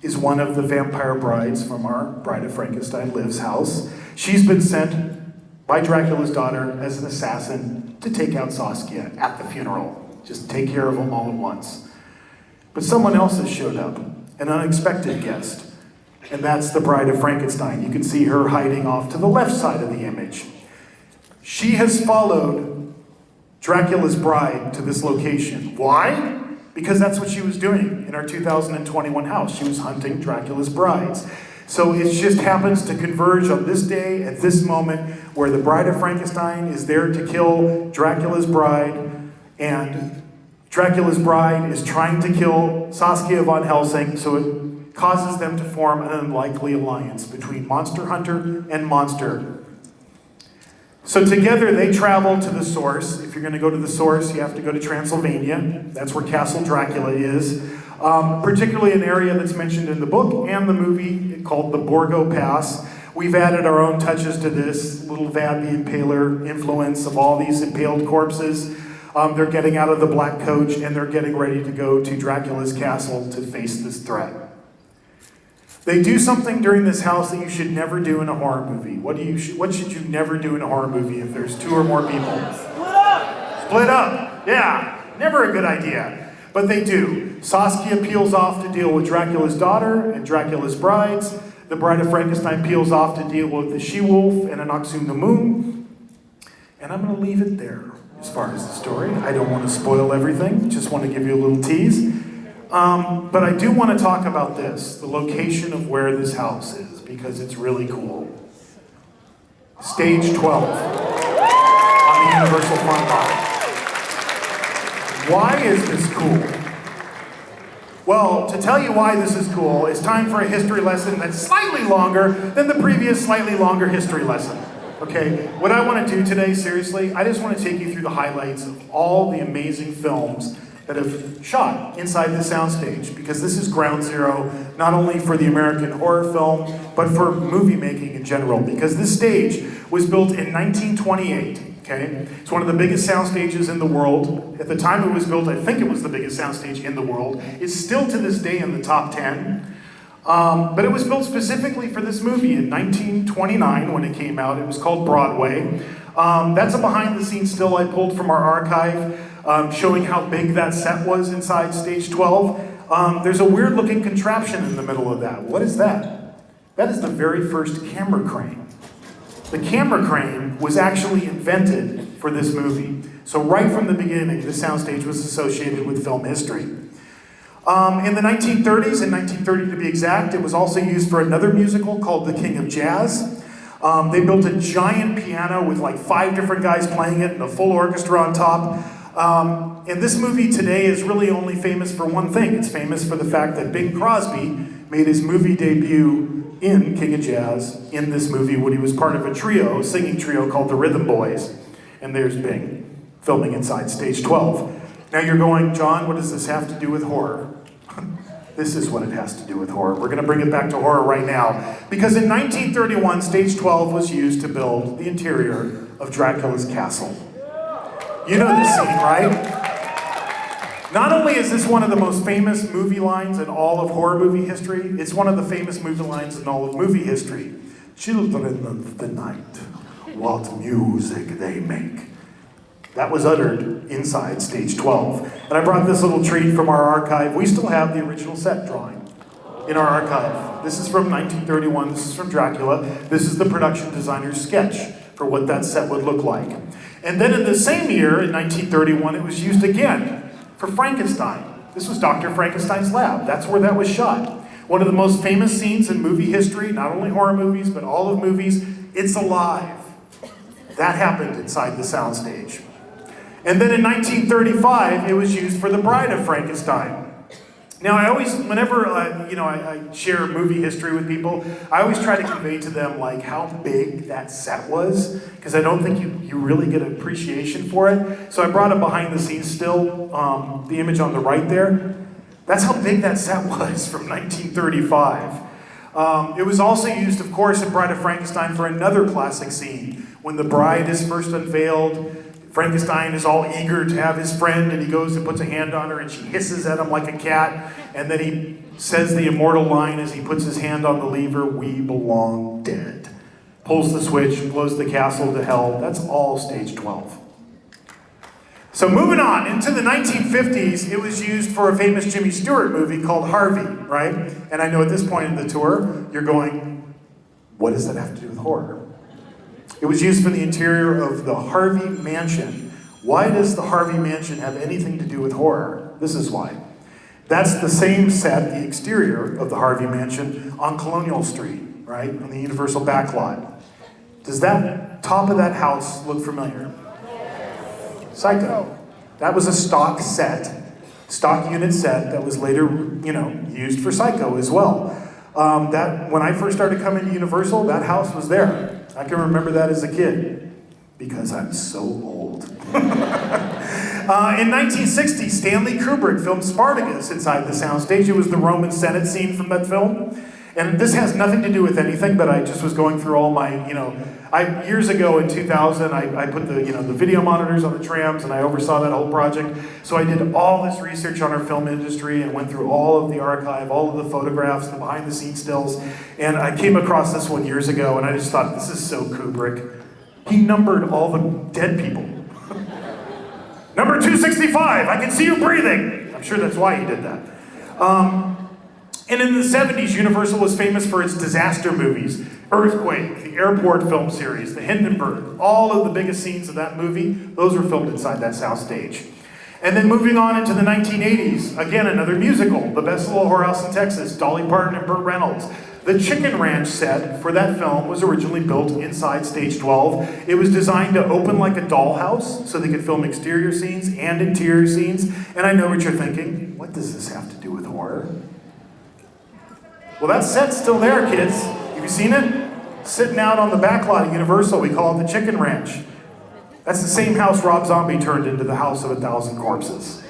is one of the vampire brides from our Bride of Frankenstein Lives house. She's been sent by Dracula's daughter as an assassin to take out Saskia at the funeral. Just take care of them all at once. But someone else has showed up, an unexpected guest. And that's the Bride of Frankenstein. You can see her hiding off to the left side of the image. She has followed Dracula's bride to this location. Why? Because that's what she was doing in our 2021 house. She was hunting Dracula's brides. So it just happens to converge on this day, at this moment, where the Bride of Frankenstein is there to kill Dracula's bride, and Dracula's bride is trying to kill Saskia von Helsing, so it causes them to form an unlikely alliance between monster hunter and monster. So together they travel to the source. If you're going to go to the source, you have to go to Transylvania. That's where Castle Dracula is. Particularly an area that's mentioned in the book and the movie called the Borgo Pass. We've added our own touches to this, little Vlad the Impaler influence of all these impaled corpses. They're getting out of the black coach and they're getting ready to go to Dracula's castle to face this threat. They do something during this house that you should never do in a horror movie. What should you never do in a horror movie if there's two or more people? Split up! Split up, yeah, never a good idea. But they do. Saskia peels off to deal with Dracula's daughter and Dracula's brides. The Bride of Frankenstein peels off to deal with the She-Wolf and Anck-su-namun. And I'm going to leave it there as far as the story. I don't want to spoil everything, just want to give you a little tease. But I do want to talk about this, the location of where this house is, because it's really cool. Stage 12 on the Universal front lot. Why is this cool? Well, to tell you why this is cool, it's time for a history lesson that's slightly longer than the previous slightly longer history lesson. Okay, what I want to do today, seriously, I just want to take you through the highlights of all the amazing films that have shot inside the soundstage, because this is ground zero, not only for the American horror film, but for movie making in general, because this stage was built in 1928, okay? It's one of the biggest sound stages in the world. At the time it was built, I think it was the biggest sound stage in the world. It's still to this day in the top 10. But it was built specifically for this movie in 1929 when it came out. It was called Broadway. That's a behind the scenes still I pulled from our archive, showing how big that set was inside Stage 12. There's a weird looking contraption in the middle of that. What is that? That is the very first camera crane. The camera crane was actually invented for this movie. So right from the beginning, the soundstage was associated with film history. In the 1930s, in 1930 to be exact, it was also used for another musical called The King of Jazz. They built a giant piano with like 5 different guys playing it and a full orchestra on top. And this movie today is really only famous for one thing. It's famous for the fact that Bing Crosby made his movie debut in King of Jazz in this movie when he was part of a trio, singing trio called the Rhythm Boys. And there's Bing, filming inside Stage 12. Now you're going, John, what does this have to do with horror? This is what it has to do with horror. We're going to bring it back to horror right now. Because in 1931, Stage 12 was used to build the interior of Dracula's castle. You know this scene, right? Not only is this one of the most famous movie lines in all of horror movie history, it's one of the famous movie lines in all of movie history. Children of the night, what music they make. That was uttered inside Stage 12. And I brought this little treat from our archive. We still have the original set drawing in our archive. This is from 1931. This is from Dracula. This is the production designer's sketch for what that set would look like. And then in the same year, in 1931, it was used again for Frankenstein. This was Dr. Frankenstein's lab. That's where that was shot. One of the most famous scenes in movie history, not only horror movies, but all of movies, it's alive. That happened inside the soundstage. And then in 1935, it was used for The Bride of Frankenstein. Now, I always, whenever I share movie history with people, I always try to convey to them like how big that set was, because I don't think you really get an appreciation for it. So I brought a behind the scenes still, the image on the right there. That's how big that set was from 1935. It was also used, of course, in Bride of Frankenstein for another classic scene. When the bride is first unveiled, Frankenstein is all eager to have his friend, and he goes and puts a hand on her, and she hisses at him like a cat, and then he says the immortal line as he puts his hand on the lever, "We belong dead." Pulls the switch, blows the castle to hell. That's all Stage 12. So moving on, into the 1950s, it was used for a famous Jimmy Stewart movie called Harvey, right? And I know at this point in the tour, you're going, what does that have to do with horror? It was used for the interior of the Harvey Mansion. Why does the Harvey Mansion have anything to do with horror? This is why. That's the same set, the exterior of the Harvey Mansion on Colonial Street, right? On the Universal backlot. Does that top of that house look familiar? Psycho. That was a stock unit set that was later, used for Psycho as well. That when I first started coming to Universal, that house was there. I can remember that as a kid, because I'm so old. In 1960, Stanley Kubrick filmed Spartacus inside the soundstage. It was the Roman Senate scene from that film. And this has nothing to do with anything, but I just was going through all my, years ago in 2000, I put the video monitors on the trams, and I oversaw that whole project. So I did all this research on our film industry and went through all of the archive, all of the photographs, the behind-the-scenes stills, and I came across this one years ago, and I just thought, this is so Kubrick. He numbered all the dead people. Number 265, I can see you breathing. I'm sure that's why he did that. And in the 70s, Universal was famous for its disaster movies. Earthquake, the airport film series, the Hindenburg, all of the biggest scenes of that movie, those were filmed inside that soundstage. And then moving on into the 1980s, again, another musical, The Best Little Whorehouse in Texas, Dolly Parton and Burt Reynolds. The Chicken Ranch set for that film was originally built inside Stage 12. It was designed to open like a dollhouse so they could film exterior scenes and interior scenes. And I know what you're thinking, what does this have to do with horror? Well, that set's still there, kids. Have you seen it? Sitting out on the back lot at Universal, we call it the Chicken Ranch. That's the same house Rob Zombie turned into the House of 1,000 Corpses.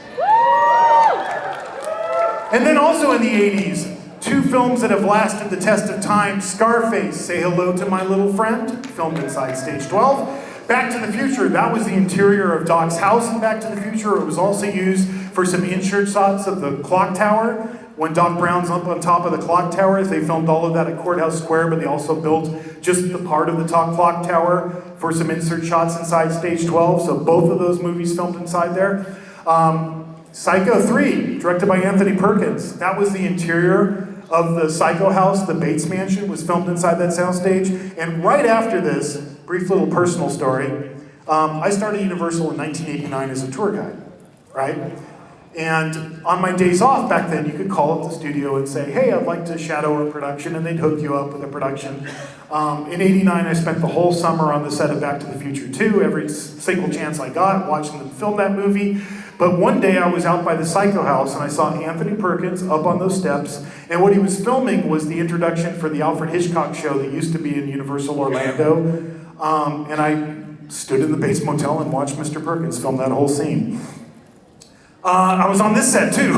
And then also in the 80s, 2 films that have lasted the test of time, Scarface, Say Hello to My Little Friend, filmed inside Stage 12. Back to the Future, that was the interior of Doc's house in Back to the Future. It was also used for some insert shots of the clock tower. When Doc Brown's up on top of the clock tower, they filmed all of that at Courthouse Square, but they also built just the part of the top clock tower for some insert shots inside Stage 12. So both of those movies filmed inside there. Psycho 3, directed by Anthony Perkins. That was the interior of the Psycho house. The Bates Mansion was filmed inside that soundstage. And right after this, brief little personal story, I started Universal in 1989 as a tour guide, right? And on my days off back then, you could call up the studio and say, hey, I'd like to shadow a production, and they'd hook you up with a production. In '89, I spent the whole summer on the set of Back to the Future 2, every single chance I got, watching them film that movie. But one day I was out by the Psycho House, and I saw Anthony Perkins up on those steps, and what he was filming was the introduction for the Alfred Hitchcock show that used to be in Universal Orlando. And I stood in the Bates Motel and watched Mr. Perkins film that whole scene. I was on this set too.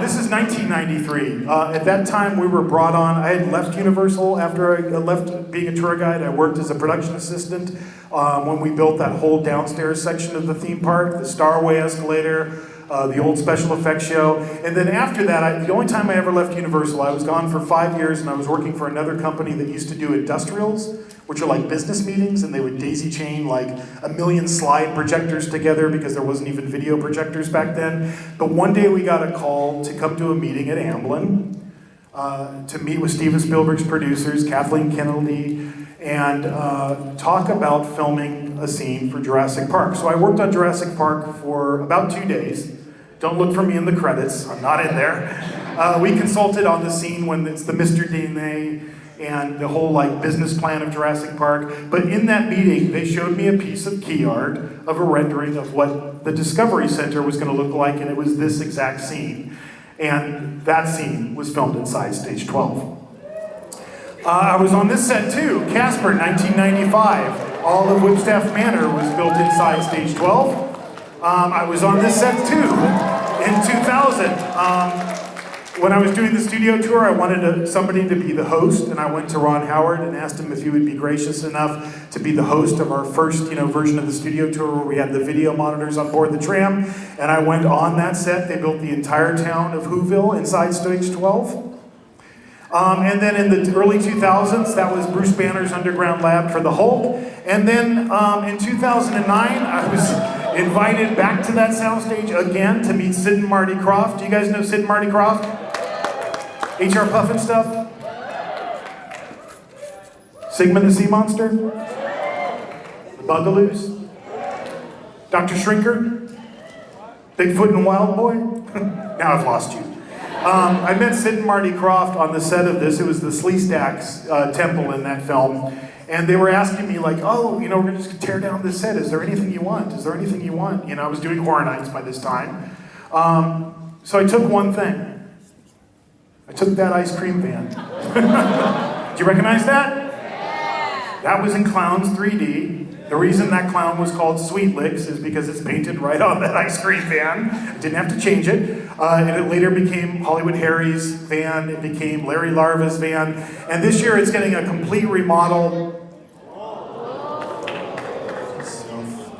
This is 1993. At that time we were brought on, I had left Universal after I left being a tour guide. I worked as a production assistant when we built that whole downstairs section of the theme park, the Starway escalator, the old special effects show. And then after that, the only time I ever left Universal, I was gone for 5 years and I was working for another company that used to do industrials, which are like business meetings, and they would daisy chain like 1 million slide projectors together because there wasn't even video projectors back then. But one day we got a call to come to a meeting at Amblin to meet with Steven Spielberg's producers, Kathleen Kennedy, and talk about filming a scene for Jurassic Park. So I worked on Jurassic Park for about 2 days. Don't look for me in the credits, I'm not in there. We consulted on the scene when it's the Mr. DNA and the whole like business plan of Jurassic Park. But in that meeting, they showed me a piece of key art of a rendering of what the Discovery Center was gonna look like, and it was this exact scene. And that scene was filmed inside Stage 12. I was on this set too, Casper, 1995. All of Whipstaff Manor was built inside Stage 12. I was on this set too in 2000. When I was doing the studio tour, I wanted somebody to be the host, and I went to Ron Howard and asked him if he would be gracious enough to be the host of our first, version of the studio tour where we had the video monitors on board the tram. And I went on that set. They built the entire town of Whoville inside Stage 12. And then in the early 2000s, that was Bruce Banner's underground lab for the Hulk. And then in 2009, I was invited back to that soundstage again to meet Sid and Marty Krofft. Do you guys know Sid and Marty Krofft? HR Puffin stuff? Sigmund the Sea Monster? The Bugaloos? Dr. Shrinker? Bigfoot and Wild Boy? Now I've lost you. I met Sid and Marty Krofft on the set of this. It was the Sleestacks temple in that film. And they were asking me like, oh, we're gonna just tear down this set. Is there anything you want? Is there anything you want? I was doing Horror Nights by this time. So I took one thing. I took that ice cream van. Do you recognize that? Yeah. That was in Clowns 3D. The reason that clown was called Sweet Licks is because it's painted right on that ice cream van. I didn't have to change it. And it later became Hollywood Harry's van. It became Larry Larva's van. And this year it's getting a complete remodel.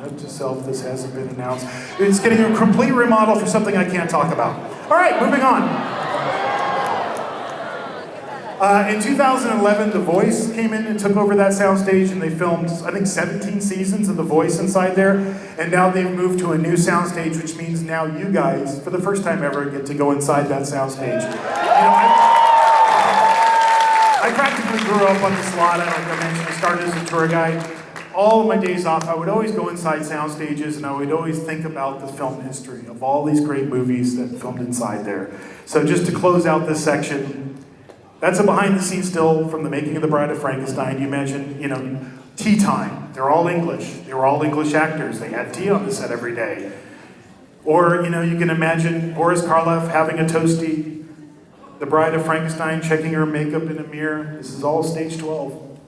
Note to self, this hasn't been announced. It's getting a complete remodel for something I can't talk about. All right, moving on. In 2011, The Voice came in and took over that soundstage, and they filmed, I think, 17 seasons of The Voice inside there. And now they've moved to a new soundstage, which means now you guys, for the first time ever, get to go inside that soundstage. I practically grew up on this lot. Like I mentioned, I started as a tour guide. All of my days off, I would always go inside sound stages, and I would always think about the film history of all these great movies that filmed inside there. So just to close out this section, that's a behind-the-scenes still from the making of The Bride of Frankenstein. You imagine, tea time. They're all English. They were all English actors. They had tea on the set every day. Or, you can imagine Boris Karloff having a toasty, The Bride of Frankenstein checking her makeup in a mirror. This is all Stage 12.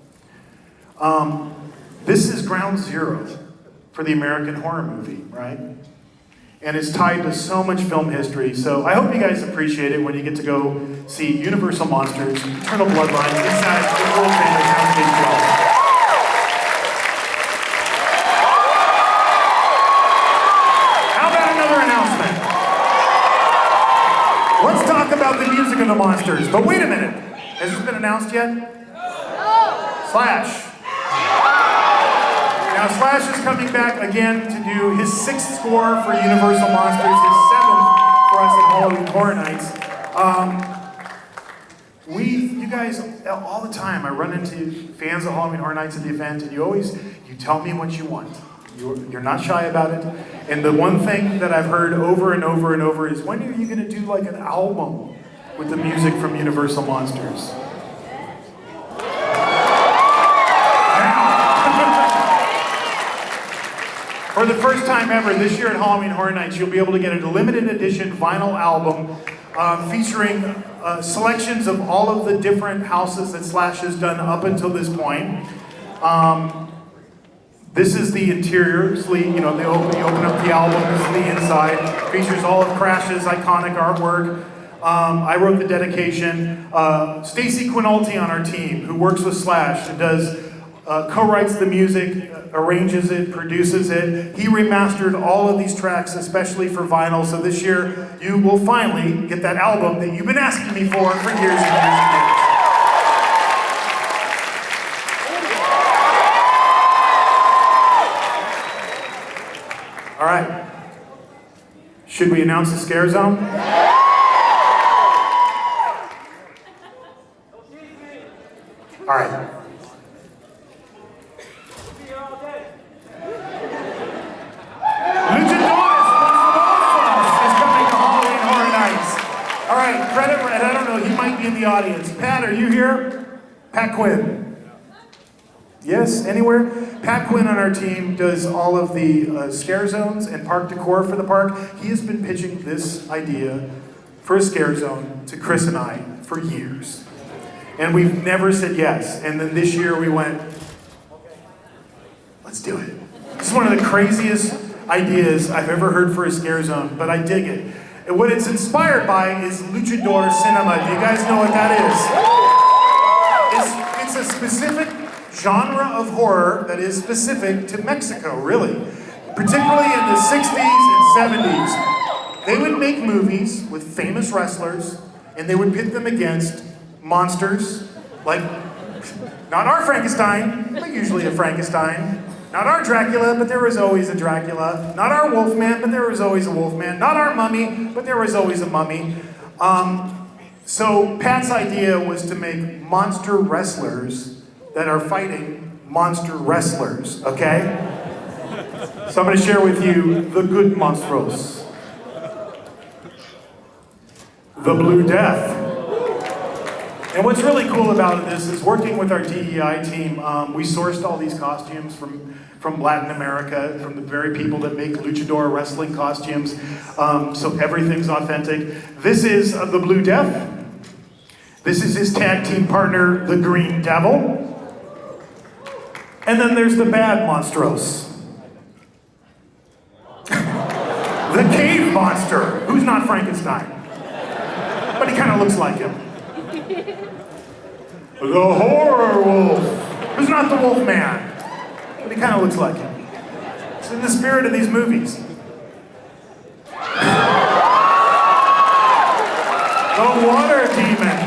This is ground zero for the American horror movie, right? And it's tied to so much film history. So I hope you guys appreciate it when you get to go see Universal Monsters, Eternal Bloodlines, inside the world famous Soundstage 12. How about another announcement? Let's talk about the music of the monsters. But wait a minute. Has this been announced yet? No. Slash. Now Slash is coming back again to do his 6th score for Universal Monsters, his 7th for us at Halloween Horror Nights. You guys, all the time, I run into fans of Halloween Horror Nights at the event, and you tell me what you want. You're not shy about it. And the one thing that I've heard over and over and over is, when are you going to do like an album with the music from Universal Monsters? For the first time ever, this year at Halloween Horror Nights, you'll be able to get a limited edition vinyl album featuring selections of all of the different houses that Slash has done up until this point. This is the interior sleeve, you know, you open up the album, this is the inside. Features all of Crash's iconic artwork. I wrote the dedication. Stacy Quinolti on our team, who works with Slash and does, co-writes the music, arranges it, produces it. He remastered all of these tracks, especially for vinyl, so this year you will finally get that album that you've been asking me for years and years and years. All right. Should we announce the scare zone? All right. Luchadores is coming to Halloween Horror Nights. All right, credit, I don't know, he might be in the audience. Pat, are you here? Pat Quinn. Yes, anywhere? Pat Quinn on our team does all of the scare zones and park decor for the park. He has been pitching this idea for a scare zone to Chris and I for years. And we've never said yes. And then this year we went, let's do it. This is one of the craziest ideas I've ever heard for a scare zone, but I dig it. And what it's inspired by is luchador cinema. Do you guys know what that is? It's a specific genre of horror that is specific to Mexico, really. Particularly in the 60s and 70s. They would make movies with famous wrestlers, and they would pit them against monsters, like, not our Frankenstein, but usually a Frankenstein. Not our Dracula, but there was always a Dracula. Not our Wolfman, but there was always a Wolfman. Not our mummy, but there was always a mummy. So Pat's idea was to make monster wrestlers that are fighting monster wrestlers, okay? So I'm gonna share with you the good monstros. The Blue Death. And what's really cool about this is working with our DEI team, we sourced all these costumes from Latin America, from the very people that make luchador wrestling costumes, so everything's authentic. This is the Blue Death. This is his tag team partner, the Green Devil. And then there's the bad monstros. The cave monster, who's not Frankenstein, but he kind of looks like him. The horror wolf, who's not the wolf man, but he kind of looks like him. It's in the spirit of these movies. The water demon,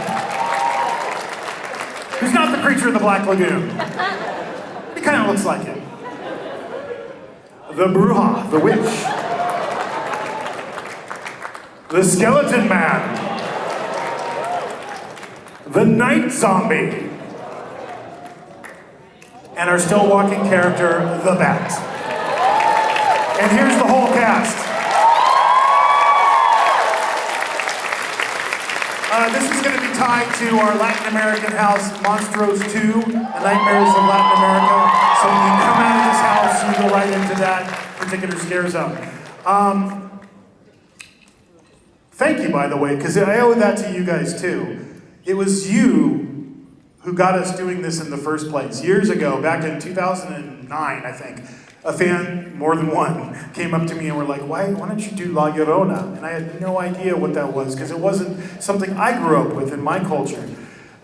who's not the creature of the Black Lagoon. He kind of looks like him. The Bruja, the witch. The skeleton man. The night zombie. And our still walking character, the Bat. And here's the whole cast. This is going to be tied to our Latin American house, Monstros 2, The Nightmares of Latin America. So when you come out of this house, you go right into that particular scare zone. Thank you, by the way, because I owe that to you guys too. It was you who got us doing this in the first place. Years ago, back in 2009, I think, a fan, more than one, came up to me and were like, why don't you do La Llorona? And I had no idea what that was, because it wasn't something I grew up with in my culture.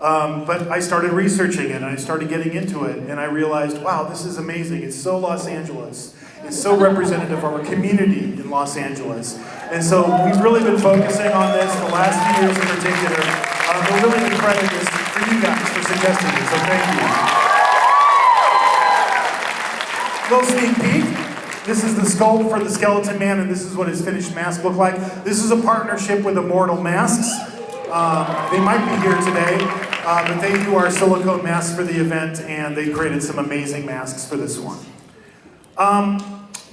But I started researching it, and I started getting into it, and I realized, wow, this is amazing. It's so Los Angeles. It's so representative of our community in Los Angeles. And so we've really been focusing on this the last few years in particular. But really the credit is for you guys for suggesting it, so thank you. Little sneak peek. This is the sculpt for the skeleton man, and this is what his finished mask looked like. This is a partnership with Immortal Masks. They might be here today, but they do our silicone masks for the event, and they created some amazing masks for this one.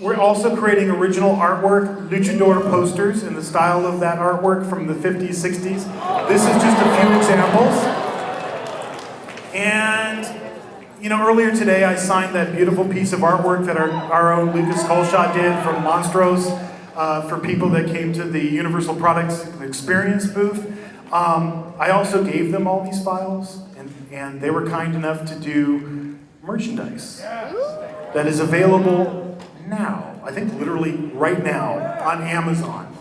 We're also creating original artwork, luchador posters in the style of that artwork from the 50s, 60s. This is just a few examples. And, you know, earlier today I signed that beautiful piece of artwork that our own Lucas Colshaw did from Monstros for people that came to the Universal Products Experience booth. I also gave them all these files, and they were kind enough to do merchandise that is available now, I think literally right now, on Amazon.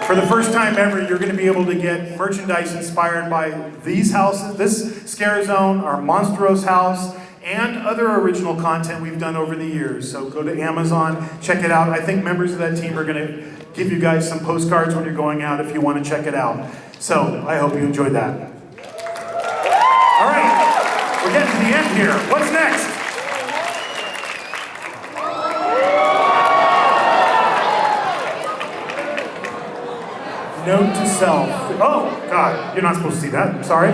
For the first time ever, you're going to be able to get merchandise inspired by these houses, this Scare Zone, our Monstros house, and other original content we've done over the years. So go to Amazon, check it out. I think members of that team are going to give you guys some postcards when you're going out if you want to check it out. So I hope you enjoyed that. All right, we're getting to the end here. What's next? Note to self. Oh, God, you're not supposed to see that. I'm sorry.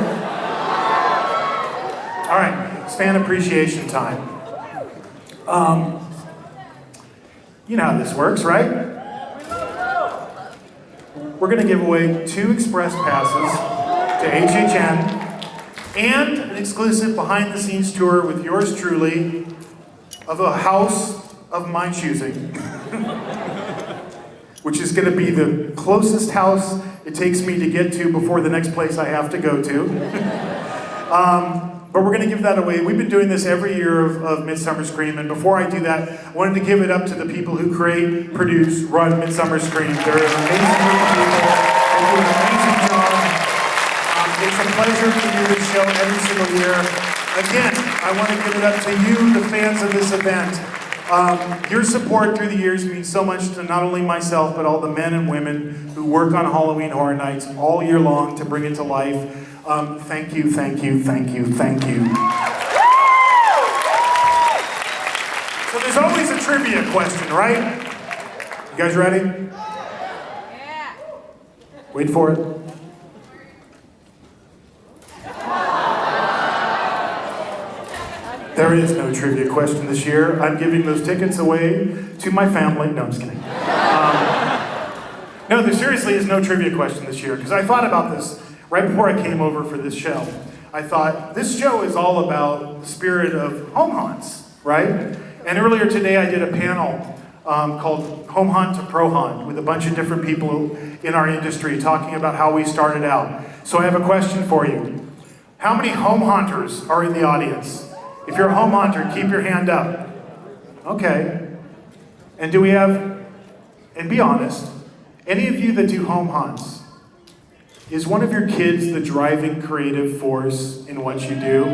All right, it's fan appreciation time. You know how this works, right? We're going to give away 2 express passes to HHN and an exclusive behind-the-scenes tour with yours truly of a house of my choosing. Which is going to be the closest house it takes me to get to before the next place I have to go to. But we're going to give that away. We've been doing this every year of Midsummer Scream, and before I do that, I wanted to give it up to the people who create, produce, run Midsummer Scream. They're an amazing group of people. They do an amazing job. It's a pleasure to do this show every single year. Again, I want to give it up to you, the fans of this event. Your support through the years means so much to not only myself, but all the men and women who work on Halloween Horror Nights all year long to bring it to life. Thank you, thank you, thank you, thank you. So there's always a trivia question, right? You guys ready? Yeah. Wait for it. There is no trivia question this year. I'm giving those tickets away to my family. No, I'm just kidding. No, there seriously is no trivia question this year, because I thought about this right before I came over for this show. I thought, this show is all about the spirit of home haunts, right? And earlier today I did a panel called Home Haunt to Pro Haunt with a bunch of different people in our industry talking about how we started out. So I have a question for you. How many home haunters are in the audience? If you're a home haunter, keep your hand up. Okay. And do we have, and be honest, any of you that do home haunts, is one of your kids the driving creative force in what you do?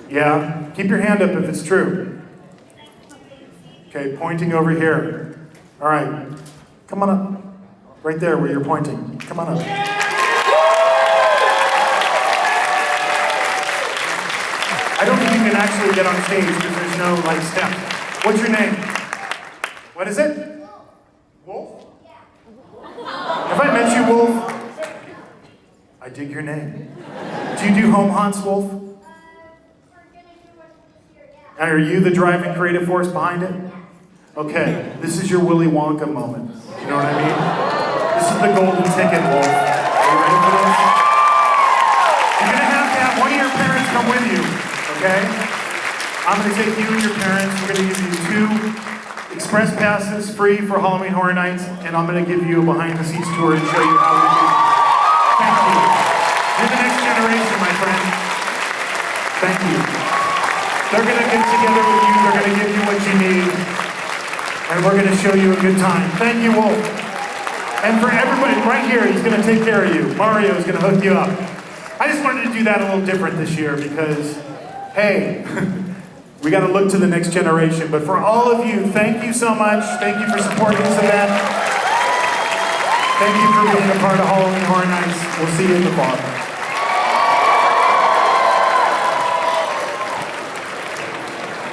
Yeah? Keep your hand up if it's true. Okay, pointing over here. All right. Come on up. Right there where you're pointing. Come on up. I don't think you can actually get on stage because there's no, like, steps. What's your name? What is it? Wolf? Have I met you, Wolf? I dig your name. Do you do home haunts, Wolf? And are you the driving creative force behind it? Okay, this is your Willy Wonka moment. You know what I mean? This is the golden ticket, Wolf. Are you ready for this? You're going to have one of your parents come with you. Okay? I'm going to take you and your parents. We're going to give you 2 express passes free for Halloween Horror Nights, and I'm going to give you a behind-the-scenes tour and show you how we do it. Thank you. You're the next generation, my friend. Thank you. They're going to get together with you. They're going to give you what you need, and we're going to show you a good time. Thank you, Wolf. And for everybody right here, he's going to take care of you. Mario is going to hook you up. I just wanted to do that a little different this year because, hey, we got to look to the next generation. But for all of you, thank you so much. Thank you for supporting this event. Thank you for being a part of Halloween Horror Nights. We'll see you in the fall.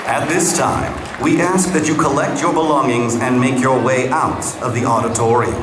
At this time, we ask that you collect your belongings and make your way out of the auditorium.